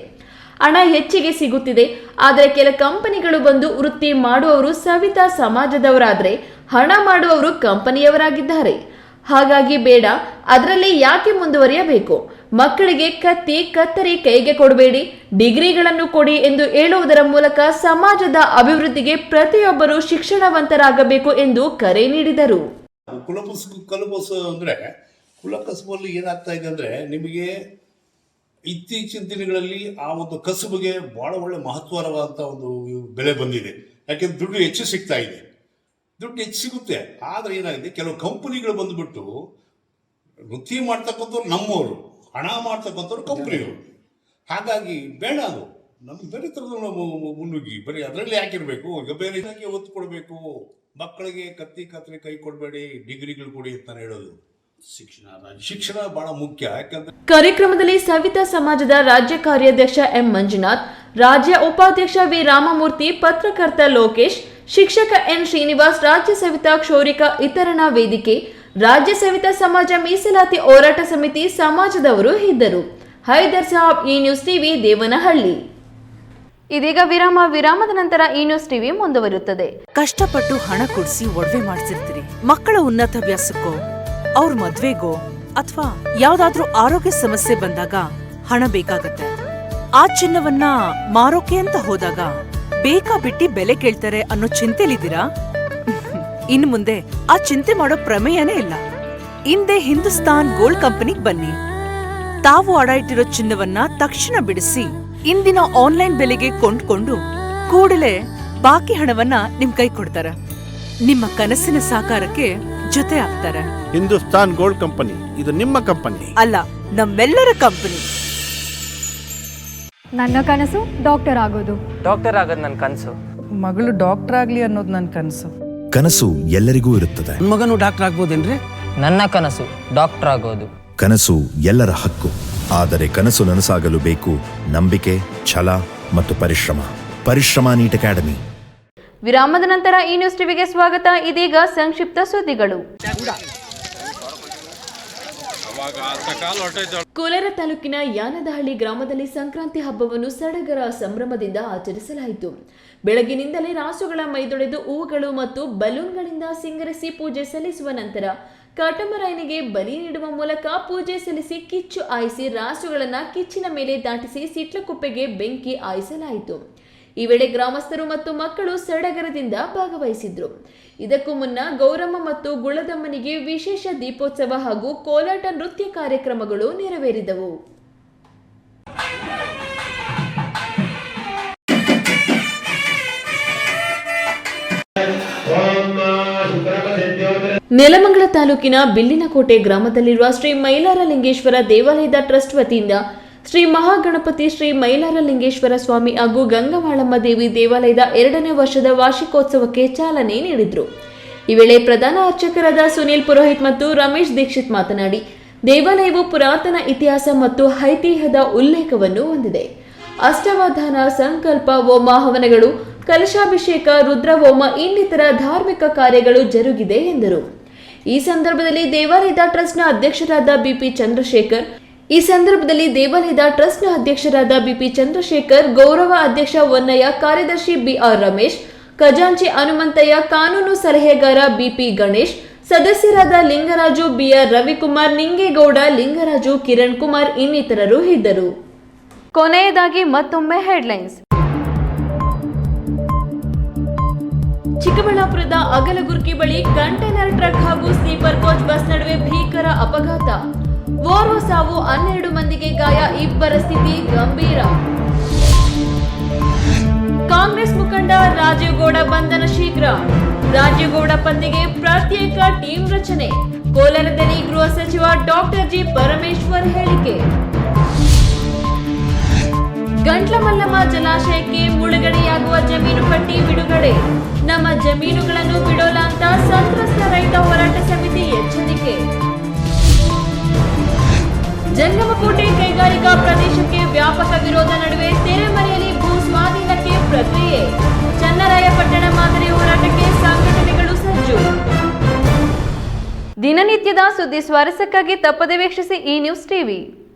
ಹಣ ಹೆಚ್ಚಿಗೆ ಸಿಗುತ್ತಿದೆ. ಆದರೆ ಕೆಲ ಕಂಪನಿಗಳು ಬಂದು ವೃತ್ತಿ ಮಾಡುವವರು ಸವಿತಾ ಸಮಾಜದವರಾದರೆ ಹಣ ಮಾಡುವವರು ಕಂಪನಿಯವರಾಗಿದ್ದಾರೆ. ಹಾಗಾಗಿ ಬೇಡ, ಅದರಲ್ಲಿ ಯಾಕೆ ಮುಂದುವರಿಯಬೇಕು? ಮಕ್ಕಳಿಗೆ ಕತ್ತಿ ಕತ್ತರಿ ಕೈಗೆ ಕೊಡಬೇಡಿ, ಡಿಗ್ರಿಗಳನ್ನು ಕೊಡಿ ಎಂದು ಹೇಳುವುದರ ಮೂಲಕ ಸಮಾಜದ ಅಭಿವೃದ್ಧಿಗೆ ಪ್ರತಿಯೊಬ್ಬರು ಶಿಕ್ಷಣವಂತರಾಗಬೇಕು ಎಂದು ಕರೆ ನೀಡಿದರು. ಕಲಬಸು ಅಂದರೆ ಕುಲಕಸುಬಲ್ಲಿ ಏನಾಗ್ತಾ ಇದೆ ಅಂದರೆ, ನಿಮಗೆ ಇತ್ತೀಚಿನ ದಿನಗಳಲ್ಲಿ ಆ ಒಂದು ಕಸುಬಿಗೆ ಭಾಳ ಒಳ್ಳೆ ಮಹತ್ವವಾದಂಥ ಒಂದು ಬೆಲೆ ಬಂದಿದೆ. ಯಾಕೆಂದ್ರೆ ದುಡ್ಡು ಹೆಚ್ಚು ಸಿಗ್ತಾ ಇದೆ, ದುಡ್ಡು ಹೆಚ್ಚು ಸಿಗುತ್ತೆ. ಆದರೆ ಏನಾಗಿದೆ, ಕೆಲವು ಕಂಪನಿಗಳು ಬಂದುಬಿಟ್ಟು ವೃತ್ತಿ ಮಾಡ್ತಕ್ಕಂಥವ್ರು ನಮ್ಮವರು, ಹಣ ಮಾಡ್ತಕ್ಕಂಥವ್ರು ಕಂಪ್ನಿಯವರು. ಹಾಗಾಗಿ ಬೇಡ, ಅದು ನಮ್ಗೆ ಬೇರೆ ಥರದ ಮುನ್ನುಗ್ಗಿ ಬರೀ ಅದರಲ್ಲಿ ಯಾಕಿರಬೇಕು, ಈಗ ಬೇರೆ ಇದಕ್ಕೆ ಒತ್ತು ಕೊಡಬೇಕು. ಮಕ್ಕಳಿಗೆ ಕತ್ತಿ ಕತ್ತರಿ ಕೈ ಕೊಡಬೇಡಿ, ಡಿಗ್ರಿಗಳು ಕೊಡಿ ಅಂತ ಹೇಳೋದು. ಶಿಕ್ಷಣ ಬಹಳ ಮುಖ್ಯ. ಯಾಕಂದ್ರೆ ಕಾರ್ಯಕ್ರಮದಲ್ಲಿ ಸವಿತಾ ಸಮಾಜದ ರಾಜ್ಯ ಕಾರ್ಯಾಧ್ಯಕ್ಷ ಎಂ ಮಂಜುನಾಥ್, ರಾಜ್ಯ ಉಪಾಧ್ಯಕ್ಷ ವಿ ರಾಮಮೂರ್ತಿ, ಪತ್ರಕರ್ತ ಲೋಕೇಶ್, ಶಿಕ್ಷಕ ಎನ್ ಶ್ರೀನಿವಾಸ್, ರಾಜ್ಯ ಸವಿತಾ ಕ್ಷೌರಿಕ ವಿತರಣಾ ವೇದಿಕೆ, ರಾಜ್ಯ ಸವಿತಾ ಸಮಾಜ ಮೀಸಲಾತಿ ಹೋರಾಟ ಸಮಿತಿ ಸಮಾಜದವರು ಇದ್ದರು. ಹೈದರ್ ಸಾಬ್, ಈ ನ್ಯೂಸ್ ಟಿವಿ, ದೇವನಹಳ್ಳಿ. ಇದೀಗ ವಿರಾಮದ ನಂತರ ಈ ನ್ಯೂಸ್ ಟಿವಿ ಮುಂದುವರಿಯುತ್ತದೆ. ಕಷ್ಟಪಟ್ಟು ಹಣ ಕೊಡಿಸಿ ಒಡವೆ ಮಾಡಿಸಿರ್ತೀರಿ. ಮಕ್ಕಳ ಉನ್ನತ ವ್ಯಾಸಕ್ಕೋ, ಅವ್ರ ಮದ್ವೆಗೋ ಅಥವಾ ಯಾವ್ದಾದ್ರೂ ಆರೋಗ್ಯ ಸಮಸ್ಯೆ ಬಂದಾಗ ಹಣ ಬೇಕಾಗತ್ತೆ. ಆ ಚಿನ್ನವನ್ನ ಮಾರೋಕೆ ಅಂತ ಹೋದಾಗ ಬೇಕಾ ಬಿಟ್ಟಿ ಬೆಲೆ ಕೇಳ್ತಾರೆ ಅನ್ನೋ ಚಿಂತೆಲಿದ್ದೀರಾ? ಇನ್ನು ಮುಂದೆ ಆ ಚಿಂತೆ ಮಾಡೋ ಪ್ರಮೇಯನೇ ಇಲ್ಲ. ಹಿಂದೆ ಹಿಂದೂಸ್ತಾನ್ ಗೋಲ್ಡ್ ಕಂಪನಿಗೆ ಬನ್ನಿ. ತಾವು ಅಡ ಇಟ್ಟಿರೋ ಚಿನ್ನವನ್ನ ತಕ್ಷಣ ಬಿಡಿಸಿ ಇಂದಿನ ಆನ್ಲೈನ್ ಬೆಲೆಗೆ ಕೊಂಡ್ಕೊಂಡು ಕೂಡಲೇ ಬಾಕಿ ಹಣವನ್ನ ನಿಮ್ ಕೈ ಕೊಡ್ತಾರೆ. ನಿಮ್ಮ ಕನಸಿನ ಸಾಕಾರಕ್ಕೆ ಜೊತೆ ಆಗ್ತಾರೆ. ಹಿಂದೂಸ್ತಾನ್ ಗೋಲ್ಡ್ ಕಂಪನಿ, ಇದು ನಿಮ್ಮ ಕಂಪನಿ ಅಲ್ಲ, ನಮ್ಮೆಲ್ಲರ ಕಂಪನಿ. ನನ್ನ ಕನಸು ಡಾಕ್ಟರ್ ಆಗೋದು. ಡಾಕ್ಟರ್ ಆಗೋದು ನನ್ನ ಕನಸು. ಮಗಳು ಡಾಕ್ಟರ್ ಆಗ್ಲಿ ಅನ್ನೋದು ನನ್ನ ಕನಸು. ಕನಸು ಎಲ್ಲರಿಗೂ ಇರುತ್ತದೆ. ಮಗನು ಡಾಕ್ಟರ್ ಆಗ್ಬೋದೇನ್ರಿ? ನನ್ನ ಕನಸು ಡಾಕ್ಟರ್ ಆಗೋದು. ಕನಸು ಎಲ್ಲರ ಹಕ್ಕು. ಆದರೆ ಕನಸು ನನಸಾಗಲು ಬೇಕು ನಂಬಿಕೆ, ಛಲ ಮತ್ತು ಪರಿಶ್ರಮ. Neat academy. ವಿರಾಮದ ನಂತರ ಈ ನ್ಯೂಸ್ ಟಿವಿಗೆ ಸ್ವಾಗತ. ಇದೀಗ ಸಂಕ್ಷಿಪ್ತ ಸುದ್ದಿಗಳು. ಕೋಲಾರ ತಾಲೂಕಿನ ಯಾನದಹಳ್ಳಿ ಗ್ರಾಮದಲ್ಲಿ ಸಂಕ್ರಾಂತಿ ಹಬ್ಬವನ್ನು ಸಡಗರ ಸಂಭ್ರಮದಿಂದ ಆಚರಿಸಲಾಯಿತು. ಬೆಳಗಿನಿಂದಲೇ ರಾಸುಗಳ ಮೈದೊಡೆದು ಹೂವುಗಳು ಮತ್ತು ಬಲೂನ್ಗಳಿಂದ ಸಿಂಗರಿಸಿ ಪೂಜೆ ಸಲ್ಲಿಸುವ ನಂತರ ಕಾಟಮರಾಯನಿಗೆ ಬಲಿ ನೀಡುವ ಮೂಲಕ ಪೂಜೆ ಸಲ್ಲಿಸಿ ಕಿಚ್ಚು ಹಾಯಿಸಿ ರಾಸುಗಳನ್ನ ಕಿಚ್ಚಿನ ಮೇಲೆ ದಾಟಿಸಿ ಸಿಟ್ಲಕುಪ್ಪೆಗೆ ಬೆಂಕಿ ಹಾಯಿಸಲಾಯಿತು. ಈ ವೇಳೆ ಗ್ರಾಮಸ್ಥರು ಮತ್ತು ಮಕ್ಕಳು ಸಡಗರದಿಂದ ಭಾಗವಹಿಸಿದ್ರು. ಇದಕ್ಕೂ ಮುನ್ನ ಗೌರಮ್ಮ ಮತ್ತು ಗುಳದಮ್ಮನಿಗೆ ವಿಶೇಷ ದೀಪೋತ್ಸವ ಹಾಗೂ ಕೋಲಾಟ ನೃತ್ಯ ಕಾರ್ಯಕ್ರಮಗಳು ನೆರವೇರಿದವು. ನೆಲಮಂಗಲ ತಾಲೂಕಿನ ಬಿಲ್ಲಿನಕೋಟೆ ಗ್ರಾಮದಲ್ಲಿರುವ ಶ್ರೀ ಮೈಲಾರಲಿಂಗೇಶ್ವರ ದೇವಾಲಯದ ಟ್ರಸ್ಟ್ ವತಿಯಿಂದ ಶ್ರೀ ಮಹಾಗಣಪತಿ ಶ್ರೀ ಮೈಲಾರಲಿಂಗೇಶ್ವರ ಸ್ವಾಮಿ ಹಾಗೂ ಗಂಗವಾಳಮ್ಮ ದೇವಿ ದೇವಾಲಯದ 2ನೇ ವರ್ಷದ ವಾರ್ಷಿಕೋತ್ಸವಕ್ಕೆ ಚಾಲನೆ ನೀಡಿದರು. ಈ ವೇಳೆ ಪ್ರಧಾನ ಅರ್ಚಕರಾದ ಸುನೀಲ್ ಪುರೋಹಿತ್ ಮತ್ತು ರಮೇಶ್ ದೀಕ್ಷಿತ್ ಮಾತನಾಡಿ, ದೇವಾಲಯವು ಪುರಾತನ ಇತಿಹಾಸ ಮತ್ತು ಐತಿಹ್ಯದ ಉಲ್ಲೇಖವನ್ನು ಹೊಂದಿದೆ. ಅಷ್ಟವಧಾನ, ಸಂಕಲ್ಪ ಹೋಮ, ಹವನಗಳು, ಕಲಶಾಭಿಷೇಕ, ರುದ್ರಹೋಮ ಇನ್ನಿತರ ಧಾರ್ಮಿಕ ಕಾರ್ಯಗಳು ಜರುಗಿದೆ ಎಂದರು. ಈ ಸಂದರ್ಭದಲ್ಲಿ ದೇವಾಲಯದ ಟ್ರಸ್ಟ್ನ ಅಧ್ಯಕ್ಷರಾದ ಬಿಪಿ ಚಂದ್ರಶೇಖರ್, ಗೌರವ ಅಧ್ಯಕ್ಷ ವನ್ನಯ್ಯ, ಕಾರ್ಯದರ್ಶಿ ಬಿಆರ್ ರಮೇಶ್, ಖಜಾಂಚಿ ಹನುಮಂತಯ್ಯ, ಕಾನೂನು ಸಲಹೆಗಾರ ಬಿಪಿ ಗಣೇಶ್, ಸದಸ್ಯರಾದ ಲಿಂಗರಾಜು, ಬಿಆರ್ ರವಿಕುಮಾರ್, ನಿಂಗೇಗೌಡ, ಲಿಂಗರಾಜು, ಕಿರಣ್ ಕುಮಾರ್ ಇನ್ನಿತರರು ಇದ್ದರು. ಕೊನೆಯದಾಗಿ ಮತ್ತೊಮ್ಮೆ ಹೆಡ್ಲೈನ್ಸ್. ಚಿಕ್ಕಬಳ್ಳಾಪುರದ ಅಗಲಗುರ್ಕಿ ಬಳಿ ಕಂಟೈನರ್ ಟ್ರಕ್ ಹಾಗೂ ಸ್ಲೀಪರ್ ಕೋಚ್ ಬಸ್ ನಡುವೆ ಭೀಕರ ಅಪಘಾತ. ಓರ್ವ ಸಾವು, 12 ಮಂದಿಗೆ ಗಾಯ, ಇಬ್ಬರ ಸ್ಥಿತಿ ಗಂಭೀರ. ಕಾಂಗ್ರೆಸ್ ಮುಖಂಡ ರಾಜೀವ್ ಗೌಡ ಬಂಧನ ಶೀಘ್ರ. ರಾಜೀವ್ ಗೌಡ ಪತ್ತೆಗೆ ಪ್ರತ್ಯೇಕ ಟೀಮ್ ರಚನೆ. ಕೋಲಾರದಲ್ಲಿ ಗೃಹ ಸಚಿವ ಡಾಕ್ಟರ್ ಜಿ ಪರಮೇಶ್ವರ್ ಹೇಳಿಕೆ. ಗಂಟ್ಲಮಲ್ಲಮ್ಮ ಜಲಾಶಯಕ್ಕೆ ಮುಳುಗಡೆಯಾಗುವ ಜಮೀನು ಪಟ್ಟಿ ಬಿಡುಗಡೆ. ನಮ್ಮ ಜಮೀನುಗಳನ್ನು ಬಿಡೋಲ್ಲ ಅಂತ ಸಂತ್ರಸ್ತ ರೈತ ಹೋರಾಟ ಸಮಿತಿ ಎಚ್ಚರಿಕೆ. ಜಂಗಮಕೋಟೆ ಕೈಗಾರಿಕಾ ಪ್ರದೇಶಕ್ಕೆ ವ್ಯಾಪಕ ವಿರೋಧ ನಡುವೆ ತೆರೆಮರೆಯಲ್ಲಿ ಭೂ ಸ್ವಾಧೀನಕ್ಕೆ ಪ್ರಕ್ರಿಯೆ. ಚನ್ನರಾಯಪಟ್ಟಣ ಮಾದರಿ ಹೋರಾಟಕ್ಕೆ ಸಂಘಟನೆಗಳು ಸಜ್ಜು. ದಿನನಿತ್ಯದ ಸುದ್ದಿ ಸ್ವಾರಸ್ಯಕ್ಕಾಗಿ ತಪ್ಪದೆ ವೀಕ್ಷಿಸಿ ಈ ನ್ಯೂಸ್ ಟಿವಿ.